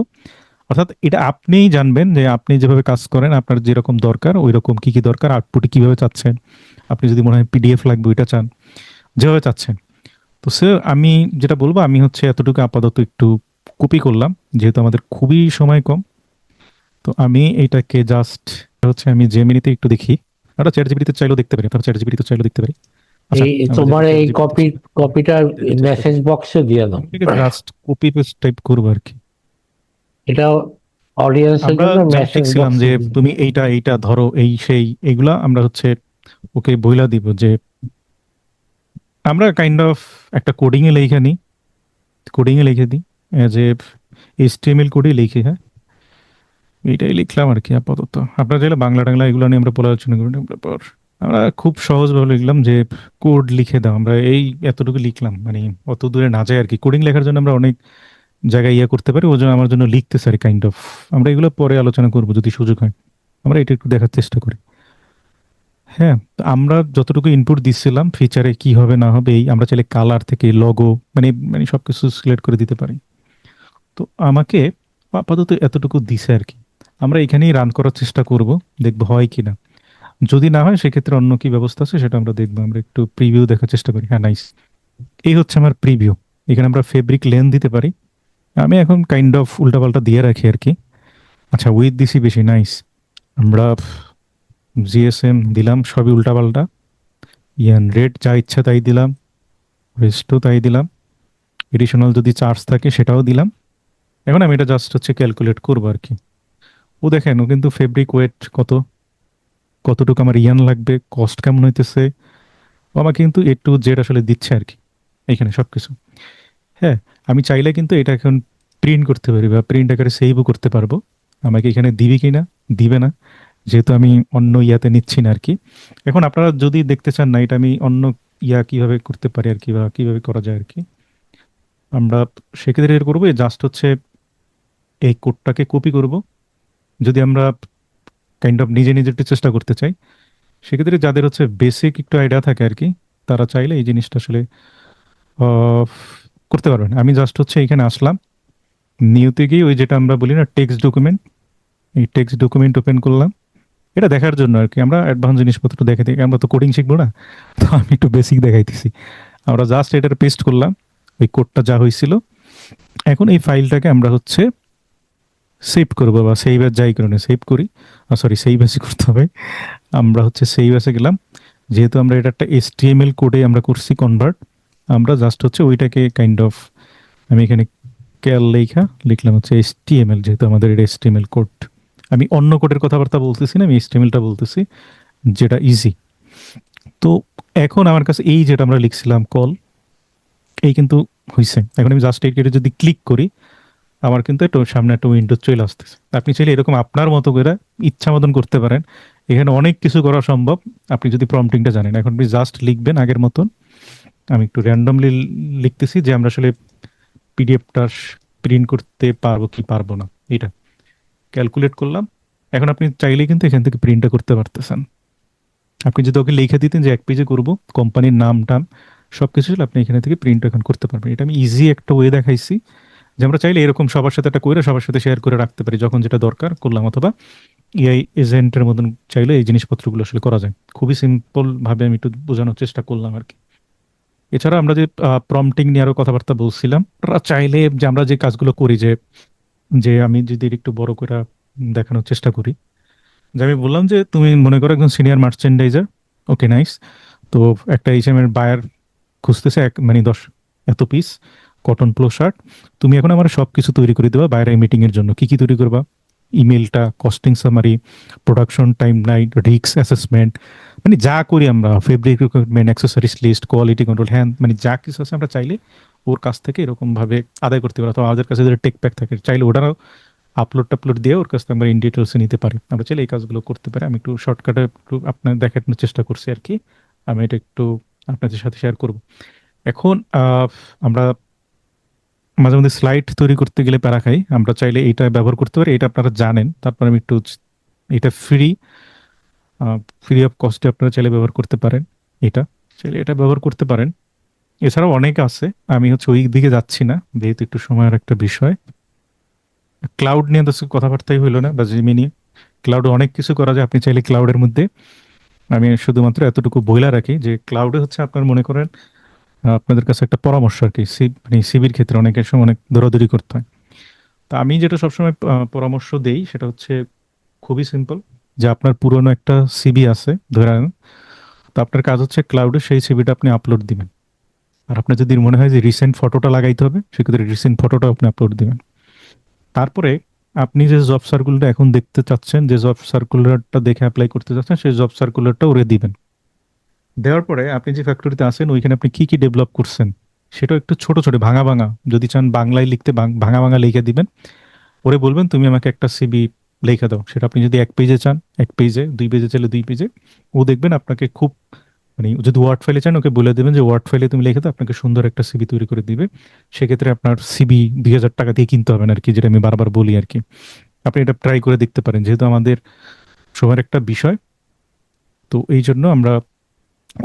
অর্থাৎ এটা আপনিই জানবেন যে আপনি যেভাবে কাজ করেন, আপনার যেরকম দরকার ওই রকম কি কি দরকার, আউটপুটে কিভাবে চাচ্ছেন। আপনি যদি মনে হয় পিডিএফ লাগবে ওইটা চান, যেভাবে চাচ্ছেন। তো আমি যেটা বলবো, আমি হচ্ছে এতটুকু আপাতত একটু কপি করলাম, যেহেতু আমাদের খুবই সময় কম। তো আমি এইটাকে জাস্ট হচ্ছে আমি জেমিনিতে একটু দেখি, আমরা চ্যাট জিপিটিতে চাইলেও দেখতে পারি, আপনারা চ্যাট জিপিটিতে চাইলেও দেখতে পারি। আচ্ছা, এই আমরা তোমার যেটা চ্যাট এই জিপিটিতে কপিটা মেসেজ বক্সে দিয়ে দাও। জাস্ট কপি পেস্ট টাইপ করবো আর কি। এটা অডিয়েন্সের আমরা জন্য জাস্ট মেসেজ শিখছিলাম বক্সে যে দিয়ে তুমি এইটা এইটা ধরো, এই সেই এগুলা আমরা হচ্ছে ওকে বইলা দিব, যে আমরা কাইন্ড অফ একটা কোডিং এ লিখে নিই, কোডিং এ লিখে দিই, এজ এ এইচটিএমএল কোডে লিখে, হ্যাঁ এইটাই লিখলাম আর কি আপাতত। আপনারা চাইলে বাংলা টাংলা এগুলো নিয়ে আমরা পরে আলোচনা করি তারপর। আমরা খুব সহজভাবে লিখলাম যে কোড লিখে দাও, আমরা এই এতটুকু লিখলাম, মানে অত দূরে না যায় আর কি। কোডিং লেখার জন্য আমরা অনেক জায়গায় ইয়ে করতে পারি, ও জন্য আমার জন্য লিখতেছে আর কাইন্ড অফ। আমরা এগুলো পরে আলোচনা করবো যদি সুযোগ হয়। আমরা এটা একটু দেখার চেষ্টা করি। হ্যাঁ, তো আমরা যতটুকু ইনপুট দিচ্ছিলাম ফিচারে কি হবে না হবে, এই আমরা চাইলে কালার থেকে লগো মানে মানে সবকিছু সিলেক্ট করে দিতে পারি। তো আমাকে আপাতত এতটুকু দিছে আর কি। আমরা এখানেই রান করার চেষ্টা করব, দেখবো হয় কিনা। যদি না হয় সেক্ষেত্রে অন্য কি ব্যবস্থা আছে সেটা আমরা দেখবো। আমরা একটু প্রিভিউ দেখার চেষ্টা করি। হ্যাঁ, নাইস। এই হচ্ছে আমার প্রিভিউ। এখানে আমরা ফেব্রিক লেন দিতে পারি। আমি এখন কাইন্ড অফ উল্টাপাল্টা দিয়ে রাখি আর কি। আচ্ছা, উইথ দিছি বেশি, নাইস। আমরা জিএসএম দিলাম, সবই উল্টাপাল্টা। ইয়ান রেড যা ইচ্ছা তাই দিলাম, ওয়েস্টও তাই দিলাম। এডিশনাল যদি চার্জ থাকে সেটাও দিলাম। এখন আমি এটা জাস্ট হচ্ছে ক্যালকুলেট করবো আর কি। ও দেখেন, ও কিন্তু ফেব্রিক ওয়েট কত, কতটুকু আমার ইয়ান লাগবে, কস্ট কেমন হইতেছে, ও আমাকে কিন্তু এ টু জেড আসলে দিচ্ছে আর কি এখানে সবকিছু। হ্যাঁ, আমি চাইলে কিন্তু এটা এখন প্রিন্ট করতে পারি বা প্রিন্ট আকারে সেভও করতে পারবো। আমাকে এখানে দিবে কিনা, দিবে না, যেহেতু আমি অন্য ইয়াতে নিচ্ছি না আর কি। এখন আপনারা যদি দেখতে চান না এটা আমি অন্য ইয়া কিভাবে করতে পারি আর কি, বা কিভাবে করা যায় আর কি, আমরা সেক্ষেত্রে এর করবো জাস্ট হচ্ছে এই কোডটাকে কপি করব। যদি আমরা কাইন্ড অফ নিজে নিজে একটু চেষ্টা করতে চাই, সেক্ষেত্রে যাদের হচ্ছে বেসিক একটু আইডিয়া থাকে আর কি, তারা চাইলে এই জিনিসটা আসলে আহ, করতে পারবেন। আমি জাস্ট হচ্ছে এখানে আসলাম, নিউতে গিয়ে ওই যেটা আমরা বলি না টেক্সট ডকুমেন্ট, এই টেক্সট ডকুমেন্ট ওপেন করলাম। এটা দেখার জন্য আর কি, আমরা অ্যাডভান্স জিনিসপত্র দেখে দিই, আমরা তো কোডিং শিখবো না। তো আমি একটু বেসিক দেখাইতেছি। আমরা জাস্ট এটার পেস্ট করলাম, ওই কোডটা যা হয়েছিল। এখন এই ফাইলটাকে আমরা হচ্ছে সেভ করবো, বা সেভ এর যাই কারণে সেভ করি, সরি সেভ এসে করতে হবে। আমরা হচ্ছে সেভ এসে গেলাম। যেহেতু আমরা এটা একটা HTML কোডে আমরা করছি কনভার্ট, আমরা জাস্ট হচ্ছে ওইটাকে কাইন্ড অফ, আমি এখানে ক্যাল লেখা লিখলাম হচ্ছে HTML, যেহেতু আমাদের এটা HTML কোড। আমি অন্য কোডের কথাবার্তা বলতেছি না, আমি HTML-টা বলতেছি, যেটা ইজি। তো এখন আমার কাছে এই যেটা আমরা লিখছিলাম কল, এই কিন্তু হয়েছে। এখন আমি জাস্ট এটা যদি ক্লিক করি, আমার কিন্তু একটু সামনে একটা উইন্ডো চলে আসতেছে। আপনি চাইলে এরকম আপনার মতো করে ইচ্ছা মতন করতে পারেন। এখানে অনেক কিছু করা সম্ভব আপনি যদি প্রম্পটিংটা জানেন। এখন আপনি জাস্ট লিখবেন আগের মতন। আমি একটু র্যান্ডমলি লিখতেছি যে আমরা আসলে পিডিএফটা প্রিন্ট করতে পারবো কি পারবো না, এটা ক্যালকুলেট করলাম। এখন আপনি চাইলেই কিন্তু এখান থেকে প্রিন্টটা করতে পারতেছেন। আপনি যদি ওকে লিখে দিতেন যে এক পেজে করব, কোম্পানির নাম টাম সবকিছু আপনি এখানে থেকে প্রিন্ট এখন করতে পারবেন। এটা আমি ইজি একটা ওয়ে দেখাইছি, যে আমরা চাইলে এরকম সবার সাথে একটা করে সবার সাথে শেয়ার করে রাখতে পারি, যখন যেটা দরকার করলাম। অথবা এআই এজেন্টের মতন চাইলে এই জিনিসপত্রগুলো আসলে করা যায়। খুবই সিম্পল ভাবে আমি একটু বোঝানোর চেষ্টা করলাম আর কি। এছাড়া আমরা যে প্রম্পটিং নিয়ে আরো কথাবার্তা বলছিলাম, ওরা চাইলে যে আমরা যে কাজগুলো করি, যে যে আমি যদি একটু বড় করে দেখানোর চেষ্টা করি, যে আমি বললাম যে তুমি মনে করো একজন সিনিয়র মার্চেন্ডাইজার, ওকে নাইস। তো একটা এইচএম এর বায়ার খুঁজতেছে এক মানে 10 এত পিস কটন প্লো শার্ট। তুমি এখন আমার সবকিছু তৈরি করে দেবা বাইরে মিটিং এর জন্য। কি কি তৈরি করবা? ইমেলটা, costing summary, production time line, risk assessment, মানে যা করি আমরা, fabric recruitment, accessories list, quality control, হ্যাঁ মানে যা কিছু আছে আমরা চাইলে ওর কাছ থেকে এরকম ভাবে আদায় করতে পারি। অথবা আমাদের কাছে যদি টেক প্যাক থাকে, চাইলে ওটারও আপলোড টাপলোড দিয়ে ওর কাছ থেকে আমরা ইন ডিটেলসে নিতে পারি। আমরা চাইলে এই কাজগুলো করতে পারি। আমি একটু শর্টকাটে একটু আপনার দেখানোর চেষ্টা করছি আর কি। আমি এটা একটু আপনাদের সাথে শেয়ার করব। এখন আমরা মাঝে মধ্যে স্লাইড তৈরি করতে গেলে প্যারা খাই। আমরা চাইলে এটা ব্যবহার করতে পারি, এটা আপনারা জানেন। তারপর আমি একটু এটা ফ্রি অফ কস্টে আপনারা চাইলে ব্যবহার করতে পারেন। এটা চাইলে এটা ব্যবহার করতে পারেন। এছাড়াও অনেক আছে, আমি হচ্ছে ওই দিকে যাচ্ছি না, যেহেতু একটু সময়ের একটা বিষয়। ক্লাউড নিয়ে তো কথাবার্তাই হইলো না, বা জিমিনি। ক্লাউডে অনেক কিছু করা যায়, আপনি চাইলে ক্লাউডের মধ্যে, আমি শুধুমাত্র এতটুকু বইলা রাখি যে ক্লাউডে হচ্ছে আপনার মনে করেন আপনাদের কাছে একটা পরামর্শ আর কি, মানে সিভির ক্ষেত্রে অনেকের সময় অনেক দৌড়াদৌড়ি করতে হয়। তো আমি যেটা সবসময় পরামর্শ দেই সেটা হচ্ছে খুবই সিম্পল, যে আপনার পুরনো একটা সিভি আছে ধরে নেন, তো আপনার কাজ হচ্ছে ক্লাউডে সেই সিভিটা আপনি আপলোড দিবেন। আর আপনার যদি মনে হয় যে রিসেন্ট ফটোটা লাগাইতে হবে, সেক্ষেত্রে রিসেন্ট ফটোটা আপনি আপলোড দিবেন। তারপরে আপনি যে জব সার্কুলারটা এখন দেখতে চাচ্ছেন, যে জব সার্কুলারটা দেখে অ্যাপ্লাই করতে চাচ্ছেন, সেই জব সার্কুলারটা ওরে দিবেন। দেওয়ার পরে আপনি যে ফ্যাক্টরিতে আছেন ওইখানে আপনি কি কি ডেভেলপ করছেন সেটাও একটু ছোট ছোট ভাঙা ভাঙা, যদি চান বাংলায় লিখতে ভাঙা ভাঙা লিখে দিবেন। ওরে বলবেন তুমি আমাকে একটা সিভি লেখা দাও। সেটা আপনি যদি এক পেজে চান এক পেজে, 2 পেজে চাইলে 2 পেজে। ও দেখবেন আপনাকে খুব মানে যদি ওয়ার্ড ফাইলে চান ওকে বলে দেবেন যে ওয়ার্ড ফাইলে তুমি লিখে দাও, আপনাকে সুন্দর একটা সিভি তৈরি করে দিবে। সেক্ষেত্রে আপনার সিভি 2,000 টাকা দিয়ে কিনতে হবে না আর কি, যেটা আমি বারবার বলি আর কি। আপনি এটা ট্রাই করে দেখতে পারেন, যেহেতু আমাদের সময়ের একটা বিষয়, তো এই জন্য আমরা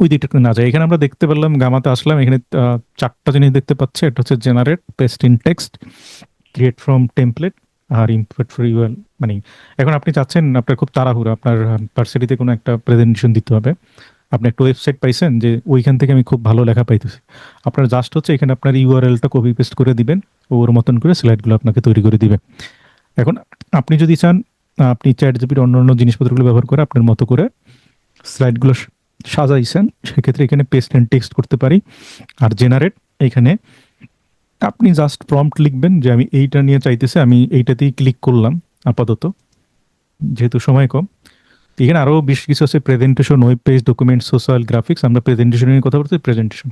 ওই দিকটাতে না যাই। এখানে আমরা দেখতে পেলাম, গামাতে আসলাম, এখানে 4টা জিনিস দেখতে পাচ্ছি। একটা হচ্ছে generate, paste in text, create from template, আর ইম্পোর্ট ফর ইউএল। মানে এখন আপনি চাচ্ছেন, আপনার খুব তাড়াহুড়ো, আপনার ভার্সিটিতে কোনো একটা প্রেজেন্টেশন দিতে হবে, আপনি একটা ওয়েবসাইট পাইছেন যে ওইখান থেকে আমি খুব ভালো লেখা পাইতেছি। আপনার জাস্ট হচ্ছে এখানে আপনার ইউআরএলটা কপি পেস্ট করে দিবেন, ওর মতন করে স্লাইডগুলো আপনাকে তৈরি করে দিবে। এখন আপনি যদি চান, আপনি চ্যাট জিপির অন্যান্য জিনিসপত্রগুলো ব্যবহার করে আপনার মতো করে স্লাইডগুলো সাজাইছেন, সেক্ষেত্রে এখানে পেস্ট অ্যান্ড টেক্সট করতে পারি। আর জেনারেট, এখানে আপনি জাস্ট প্রম্পট লিখবেন যে আমি এইটা নিয়ে চাইতেছি, আমি এইটাতেই ক্লিক করলাম আপাতত, যেহেতু সময় কম। এখানে আরো বেশ কিছু আছে, presentation, web page, document, social, graphics. আমরা প্রেজেন্টেশনের কথা বলছি, প্রেজেন্টেশন।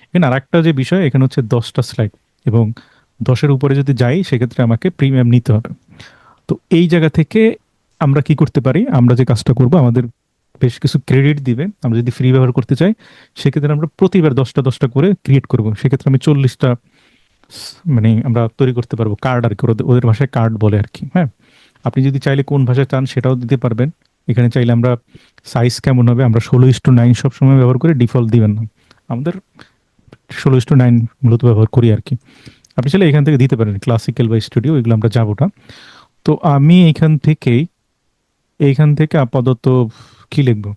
এখানে আরেকটা যে বিষয়, এখানে হচ্ছে 10টা স্লাইড, এবং 10-এর উপরে যদি যাই সেক্ষেত্রে আমাকে প্রিমিয়াম নিতে হবে। তো এই জায়গা থেকে আমরা কি করতে পারি, আমরা যে কাজটা করব, আমাদের বেশ কিছু ক্রেডিট দিবে। আমরা যদি ফ্রি ব্যবহার করতে চাই সেক্ষেত্রে আমরা প্রতিবার 10টা করে ক্রিয়েট করব। সেক্ষেত্রে আমি 40টা মানে আমরা তৈরি করতে পারবো কার্ড আর কি, ওদের ওদের ভাষায় কার্ড বলে আর কি। হ্যাঁ, আপনি যদি চাইলে কোন ভাষায় চান সেটাও দিতে পারবেন। এখানে চাইলে আমরা সাইজ কেমন হবে, আমরা 16:9 সবসময় ব্যবহার করি, ডিফল্ট দিবেন না। আমাদের 16:9 মূলত ব্যবহার করি আর কি। আপনি চাইলে এখান থেকে দিতে পারেন ক্লাসিক্যাল বা স্টুডিও, এগুলো আমরা যাবো না। তো আমি এইখান থেকে আপাতত কি লিখবো,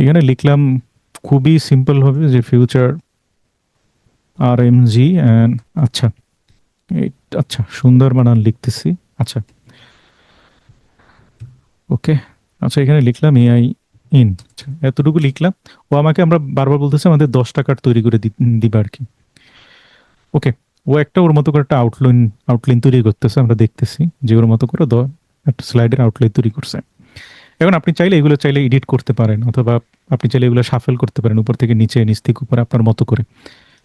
এখানে লিখলাম খুবই সিম্পল হবে যে future R M G and, আচ্ছা এই, আচ্ছা সুন্দর বানান লিখতেছি। আচ্ছা, ওকে, আচ্ছা এখানে লিখলাম এআই ইন, আচ্ছা এতটুকু লিখলাম। ও আমাকে, আমরা বারবার বলতেছে আমাদের 10 টাকার তৈরি করে দিবে আর কি। ওকে, ও একটা ওর মতো করে একটা আউটলাইন তৈরি করতেছে, আমরা দেখতেছি যে ওর মতো করে একটা স্লাইডের আউটলাইন তৈরি করছে। এখন আপনি চাইলে এগুলো চাইলে এডিট করতে পারেন, অথবা আপনি চাইলে এগুলো শাফেল করতে পারেন, উপর থেকে নিচে, নিচ থেকে উপরে, আপনার মতো করে।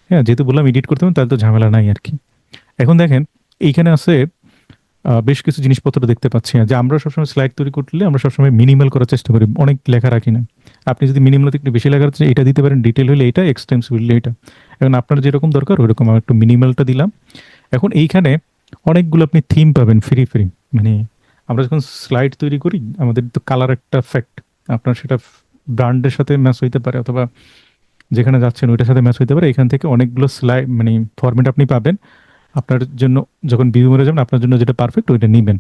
হ্যাঁ, যেহেতু বললাম এডিট করতে পারেন, তাহলে তো ঝামেলা নাই আর কি। এখন দেখেন, এইখানে আছে বেশ কিছু জিনিসপত্র দেখতে পাচ্ছি যে আমরা সবসময় স্লাইড তৈরি করলে আমরা সবসময় মিনিমাল করার চেষ্টা করি, অনেক লেখা রাখি না। আপনি যদি মিনিমাল একটু বেশি লেখা রাখছেন, এটা দিতে পারেন, ডিটেল হলে এটা, এক্সটেন্সিভ হলে এটা। এখন আপনার যেরকম দরকার ওইরকম আমি একটু মিনিমালটা দিলাম। এখন এইখানে অনেকগুলো আপনি থিম পাবেন ফ্রি ফ্রি। মানে আমরা যখন স্লাইড তৈরি করি, আমাদের তো কালার একটা ফ্যাক্ট, আপনার সেটা ব্র্যান্ডের সাথে ম্যাচ হইতে পারে, অথবা যেখানে যাচ্ছেন ওইটার সাথে ম্যাচ হইতে পারে। এখান থেকে অনেকগুলো স্লাইড মানে ফরম্যাট আপনি পাবেন। আপনার জন্য যখন ভিউ মরে যাবেন, আপনার জন্য যেটা পারফেক্ট ওইটা নিবেন।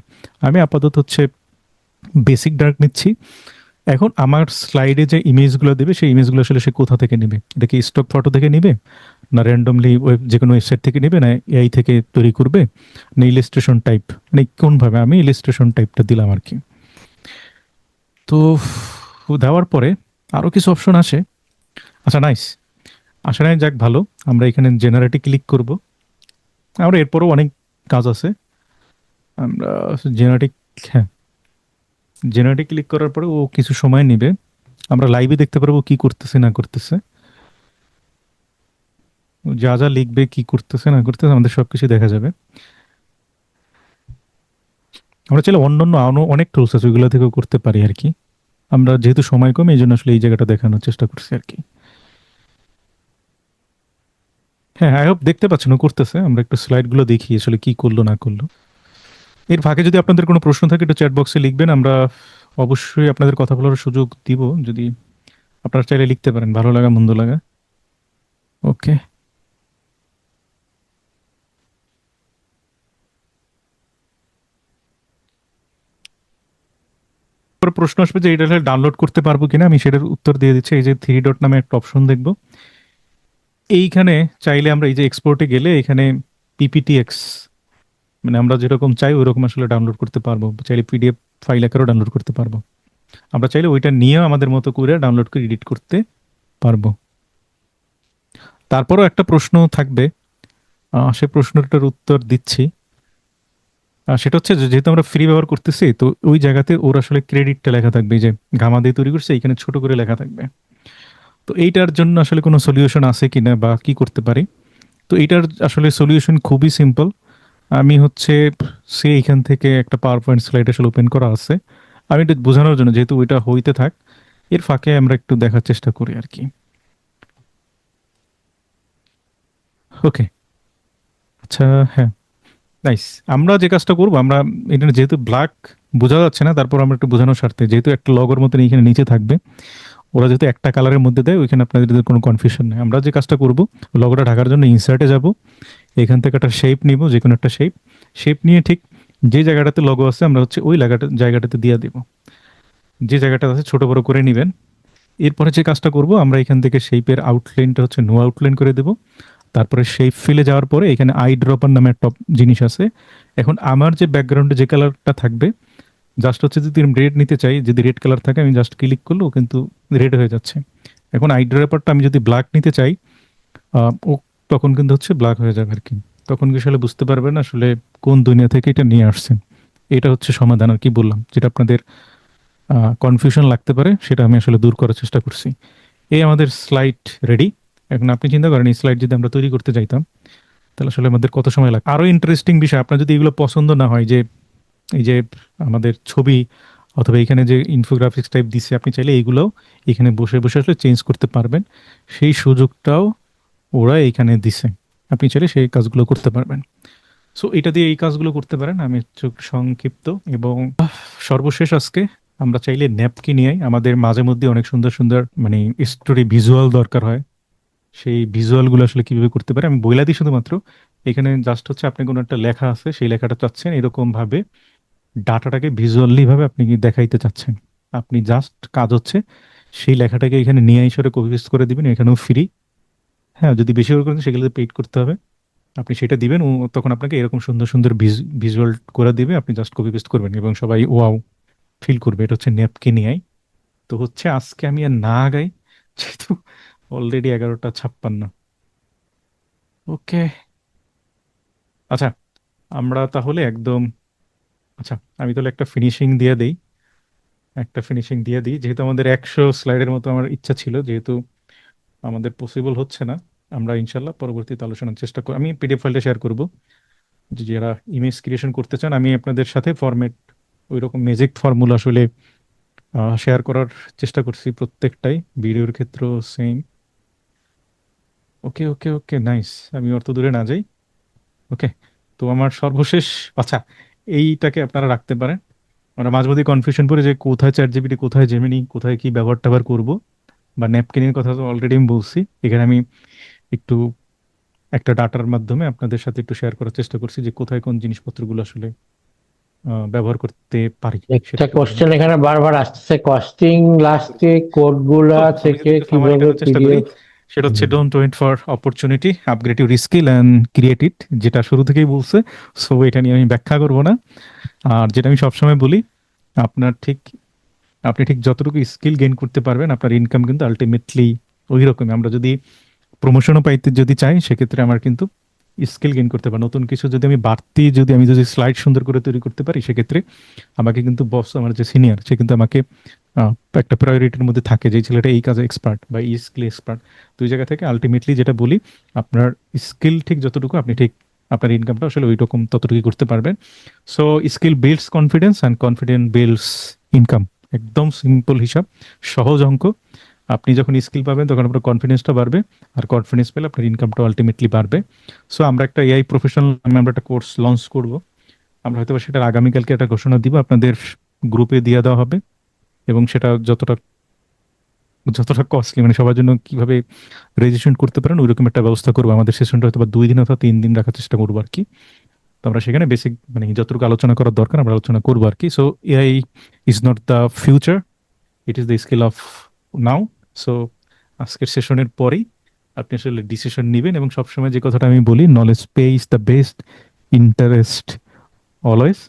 আমি আপাতত হচ্ছে বেসিক ডার্ক নিচ্ছি। এখন আমার স্লাইডে যে ইমেজগুলো দেবে, সেই ইমেজগুলো আসলে সে কোথা থেকে নেবে, এটা কি স্টক ফটো থেকে নেবে, না র্যান্ডমলি যে কোনো ওয়েবসাইট থেকে নেবে, না এআই থেকে তৈরি করবে, না ইলিস্ট্রেশন টাইপ, মানে কোনভাবে। আমি ইলিস্ট্রেশন টাইপটা দিলাম আর কি। তো দেওয়ার পরে আরো কিছু অপশন আসে। আচ্ছা নাইস, আসে নাই, যাক ভালো। আমরা এখানে জেনারেটে ক্লিক করব। আমরা এরপরও অনেক কাজ আছে। আমরা জেনারেটিক, হ্যাঁ, জেনারেটে ক্লিক করার পরে ও কিছু সময় নেবে। আমরা লাইভে দেখতে পারবো কি করতেছে না করতেছে, ও যা যা লিখবে, কি করতেছে না করতেছে, আমাদের সবকিছু দেখা যাবে। আমরা চাইলে অন্যান্য আরো অনেক টুলস আছে, ওইগুলো থেকেও করতে পারি আর কি। আমরা যেহেতু সময় কম, এই জন্য আসলে এই জায়গাটা দেখানোর চেষ্টা করছি আর কি। হ্যাঁ, আই হোপ দেখতে পাচ্ছেন ও করতেছে। আমরা একটু স্লাইড গুলো দেখি আসলে কি করলো না করলো। এর ফাঁকে যদি আপনাদের কোনো প্রশ্ন থাকে একটু চ্যাট বক্সে লিখবেন, আমরা অবশ্যই আপনাদের কথা বলার সুযোগ দিব। যদি আপনারা চাইলে লিখতে পারেন, ভালো লাগা মন্দ লাগা। ওকে, পরে প্রশ্ন আসবে যে এটা ডাউনলোড করতে পারবো কিনা, আমি সেটার উত্তর দিয়ে দিচ্ছি। এই যে থ্রি ডট নামে একটা অপশন দেখবো, এইখানে চাইলে আমরা এই যে এক্সপোর্টে গেলে এখানে পিপিটিএক্স, মানে আমরা যেরকম চাই ওইরকম আসলে ডাউনলোড করতে পারবো। চাইলে পিডিএফ ফাইল আকারেও ডাউনলোড করতে পারবো। আমরা চাইলে ওইটা নিয়েও আমাদের মতো করে ডাউনলোড করে এডিট করতে পারবো। তারপরও একটা প্রশ্ন থাকবে, সে প্রশ্নটার উত্তর দিচ্ছি। সেটা হচ্ছে যে যেহেতু আমরা ফ্রি ব্যবহার করতেছি, তো ওই জায়গাতে ওর আসলে ক্রেডিটটা লেখা থাকবে, এই যে গামা দিয়ে তৈরি করছে, এখানে ছোট করে লেখা থাকবে। তো এইটার জন্য আসলে কোনো সলিউশন আছে কিনা বা কি করতে পারি। তো এইটার আসলে সলিউশন খুবই সিম্পল। আমি হচ্ছে সে এইখান থেকে একটা পাওয়ার পয়েন্ট স্লাইড আসলে ওপেন করা আছে, আমি একটু বোঝানোর জন্য, যেহেতু ওইটা হইতে থাক, এর ফাঁকে আমরা একটু দেখার চেষ্টা করি আর কি। ওকে, আচ্ছা, হ্যাঁ, নাইস। আমরা যে কাজটা করবো, আমরা এটা যেহেতু ব্ল্যাক বোঝা যাচ্ছে না, তারপর আমরা একটু বোঝানোর স্বার্থে, যেহেতু একটা লগোর মতন এখানে নিচে থাকবে, ওরা যেহেতু একটা কালারের মধ্যে দেয়, ওইখানে আপনাদের কোনো কনফিউশন নেই। আমরা যে কাজটা করবো, লগোটা ঢাকার জন্য ইনসার্টে যাব, এখান থেকে একটা শেপ নিব, যে কোনো একটা শেপ। শেপ নিয়ে ঠিক যে জায়গাটাতে লগো আছে, আমরা হচ্ছে ওই জায়গাটাতে দিয়ে দিব। যে জায়গাটা আছে ছোট বড় করে নেবেন। এরপরে যে কাজটা করব, আমরা এখান থেকে শেপের আউটলাইনটা হচ্ছে নো আউটলাইন করে দেব। তারপরে শেপ ফিলে যাওয়ার পরে এখানে আই ড্রপার নামে একটা জিনিস আছে। এখন আমার যে ব্যাকগ্রাউন্ডে যে কালারটা থাকবে, জাস্ট হচ্ছে যদি আমি রেড নিতে চাই, যদি রেড কালার থাকে, আমি জাস্ট ক্লিক করলেও কিন্তু রেড হয়ে যাচ্ছে। এখন আই ড্রপারটা আমি যদি ব্ল্যাক নিতে চাই, ও তখন কিন্তু হচ্ছে ব্ল্যাক হয়ে যাবে আর কি। তখন কি আসলে বুঝতে পারবেন আসলে কোন দুনিয়া থেকে এটা নিয়ে আসছেন। এটা হচ্ছে সমাধান আর কি, বললাম যেটা আপনাদের কনফিউশন লাগতে পারে, সেটা আমি আসলে দূর করার চেষ্টা করছি। এই আমাদের স্লাইড রেডি। এখন আপনি চিন্তা করেন, এই স্লাইড যদি আমরা তৈরি করতে যাইতাম, তাহলে আসলে আমাদের কত সময় লাগবে। আরো ইন্টারেস্টিং বিষয়, আপনার যদি এগুলো পছন্দ না হয়, যে এই যে আমাদের ছবি অথবা এখানে যে ইনফোগ্রাফিক্স টাইপ দিছে, আপনি চাইলে এইগুলো এখানে বসে বসে আসলে চেঞ্জ করতে পারবেন। সেই সুযোগটাও ওরা এখানে দিছে, আপনি চাইলে সেই কাজগুলো করতে পারবেন। সো এটা দিয়ে এই কাজগুলো করতে পারেন। আমি হচ্ছে একটু সংক্ষিপ্ত এবং সর্বশেষ আজকে আমরা চাইলে ন্যাপকিন নিয়ে, আমাদের মাঝে মধ্যে অনেক সুন্দর সুন্দর মানে স্টোরি ভিজুয়াল দরকার হয়, সেই ভিজুয়ালগুলো আসলে কিভাবে করতে পারে আমি বইলা দিই শুধুমাত্র। এখানে জাস্ট হচ্ছে আপনি কোনো একটা লেখা আছে, সেই লেখাটা চাচ্ছেন এরকম ভাবে ডাটাটাকে ভিজুয়ালি ভাবে আপনি কি দেখাইতে চাচ্ছেন। আপনি জাস্ট কাজ হচ্ছে সেই লেখাটাকে এখানে নিয়ে এসে কপি পেস্ট করে দিবেন, এখানেও ফ্রি। হ্যাঁ, যদি বেশি করে করেন সেগুলো পেইড করতে হবে। আপনি সেটা দিবেন, ও তখন আপনাকে এরকম সুন্দর সুন্দর ভিজুয়াল করে দিবে, আপনি জাস্ট কপি পেস্ট করবেন এবং সবাই ওয়াও ফিল করবে। এটা হচ্ছে ন্যাপকিন এআই। তো হচ্ছে আজকে আমি আর না আগাই, যেহেতু অলরেডি 11টা 56। ওকে, আচ্ছা, আমরা তাহলে একদম, আচ্ছা, আমি তাহলে একটা ফিনিশিং দিয়ে দিই, যেহেতু আমাদের 100 স্লাইডের মতো আমার ইচ্ছা ছিল, যেহেতু আমাদের পসিবল হচ্ছে না। আমরা ইনশাল্লাহ পরবর্তীতে আলোচনার চেষ্টা করব। আমি পিডিএফ ফাইলটা শেয়ার করব, যে যারা ইমেজ ক্রিয়েশন করতে চান, আমি আপনাদের সাথে ফরম্যাট ওই রকম ম্যাজিক ফর্মুলা আসলে শেয়ার করার চেষ্টা করছি প্রত্যেকটাই, ভিডিওর ক্ষেত্রেও সেম। ওকে ওকে ওকে, নাইস। আমি অত দূরে না যাই। ওকে, তো আমার সর্বশেষ, আচ্ছা, এইটাকে আপনারা রাখতে পারেন। আমরা মাঝে মধ্যে কনফিউশন পড়ে যে কোথায় চ্যাট জিপিটি, কোথায় জেমিনি, কোথায় কি ব্যবহার ট্যাবহার করবো। বা ন্যাপকিনের কথা তো অলরেডি আমি বলছি। এখানে আমি একটু একটা ডাটার মাধ্যমে আপনাদের সাথে একটু শেয়ার করার চেষ্টা করছি, যে কোথায় কোন জিনিসপত্রগুলো আসলে ব্যবহার করতে পারি, সেটা একটা একটু বললাম। কোশ্চেন এখানে বারবার আসতেছে, কস্টিং লাস্টে কোড গুলা তো আমি থেকে যদি একটু সামারি কিভাবে টানার চেষ্টা করি, পিডিএফ। সেটা হচ্ছে don't wait for opportunity, upgrade your skill and create it, যেটা শুরু থেকেই বলছে। সো এটা নিয়ে আমি ব্যাখ্যা করব না। আর যেটা আমি সবসময় বলি, আপনার ঠিক আপনি ঠিক যতটুকু স্কিল গেইন করতে পারবেন, আপনার ইনকাম কিন্তু আলটিমেটলি ওই রকমই। আমরা যদি প্রমোশনও পাইতে যদি চাই, সেক্ষেত্রে আমার কিন্তু স্কিল গেইন করতে পারি। নতুন কিছু যদি আমি বাড়তি, যদি স্লাইড সুন্দর করে তৈরি করতে পারি, সেক্ষেত্রে আমাকে কিন্তু বস, আমার যে সিনিয়র, সে কিন্তু আমাকে আহ, একটা প্রায়োরিটির মধ্যে থাকে, যে এই ছেলেটা এই কাজে এক্সপার্ট বা এই স্কিল এক্সপার্ট। দুই জায়গা থেকে আলটিমেটলি যেটা বলি, আপনার স্কিল ঠিক যতটুকু, আপনি ঠিক আপনার ইনকামটা আসলে ওই রকম ততটুকুই করতে পারবেন। So skill builds confidence and confidence builds income. একদম সিম্পল হিসাব, সহজ অঙ্ক। আপনি যখন স্কিল পাবেন, তখন আপনার কনফিডেন্সটা বাড়বে, আর কনফিডেন্স পেলে আপনার ইনকামটা আলটিমেটলি বাড়বে। সো আমরা একটা এআই প্রফেশনাল নামে আমরা একটা কোর্স লঞ্চ করব। আমরা হয়তো বা সেটার আগামীকালকে একটা ঘোষণা দিব, আপনাদের গ্রুপে দিয়ে দেওয়া হবে। এবং সেটা যতটা যতটা কস্টলি, মানে সবার জন্য কিভাবে রেজিস্ট্রেশন করতে পারেন, ওইরকম একটা ব্যবস্থা করবো। আমাদের সেশনটা হয়তো বা 2 দিন অথবা 3 দিন রাখার চেষ্টা করবো আর কি। তো আমরা সেখানে বেসিক মানে যতটুকু আলোচনা করার দরকার আমরা আলোচনা করবো আর কি। So AI is not the future, it is the skill of now. So আজকের সেশনের পরেই আপনি আসলে ডিসিশন নেবেন। এবং সবসময় যে কথাটা আমি বলি, knowledge pay is the best interest always.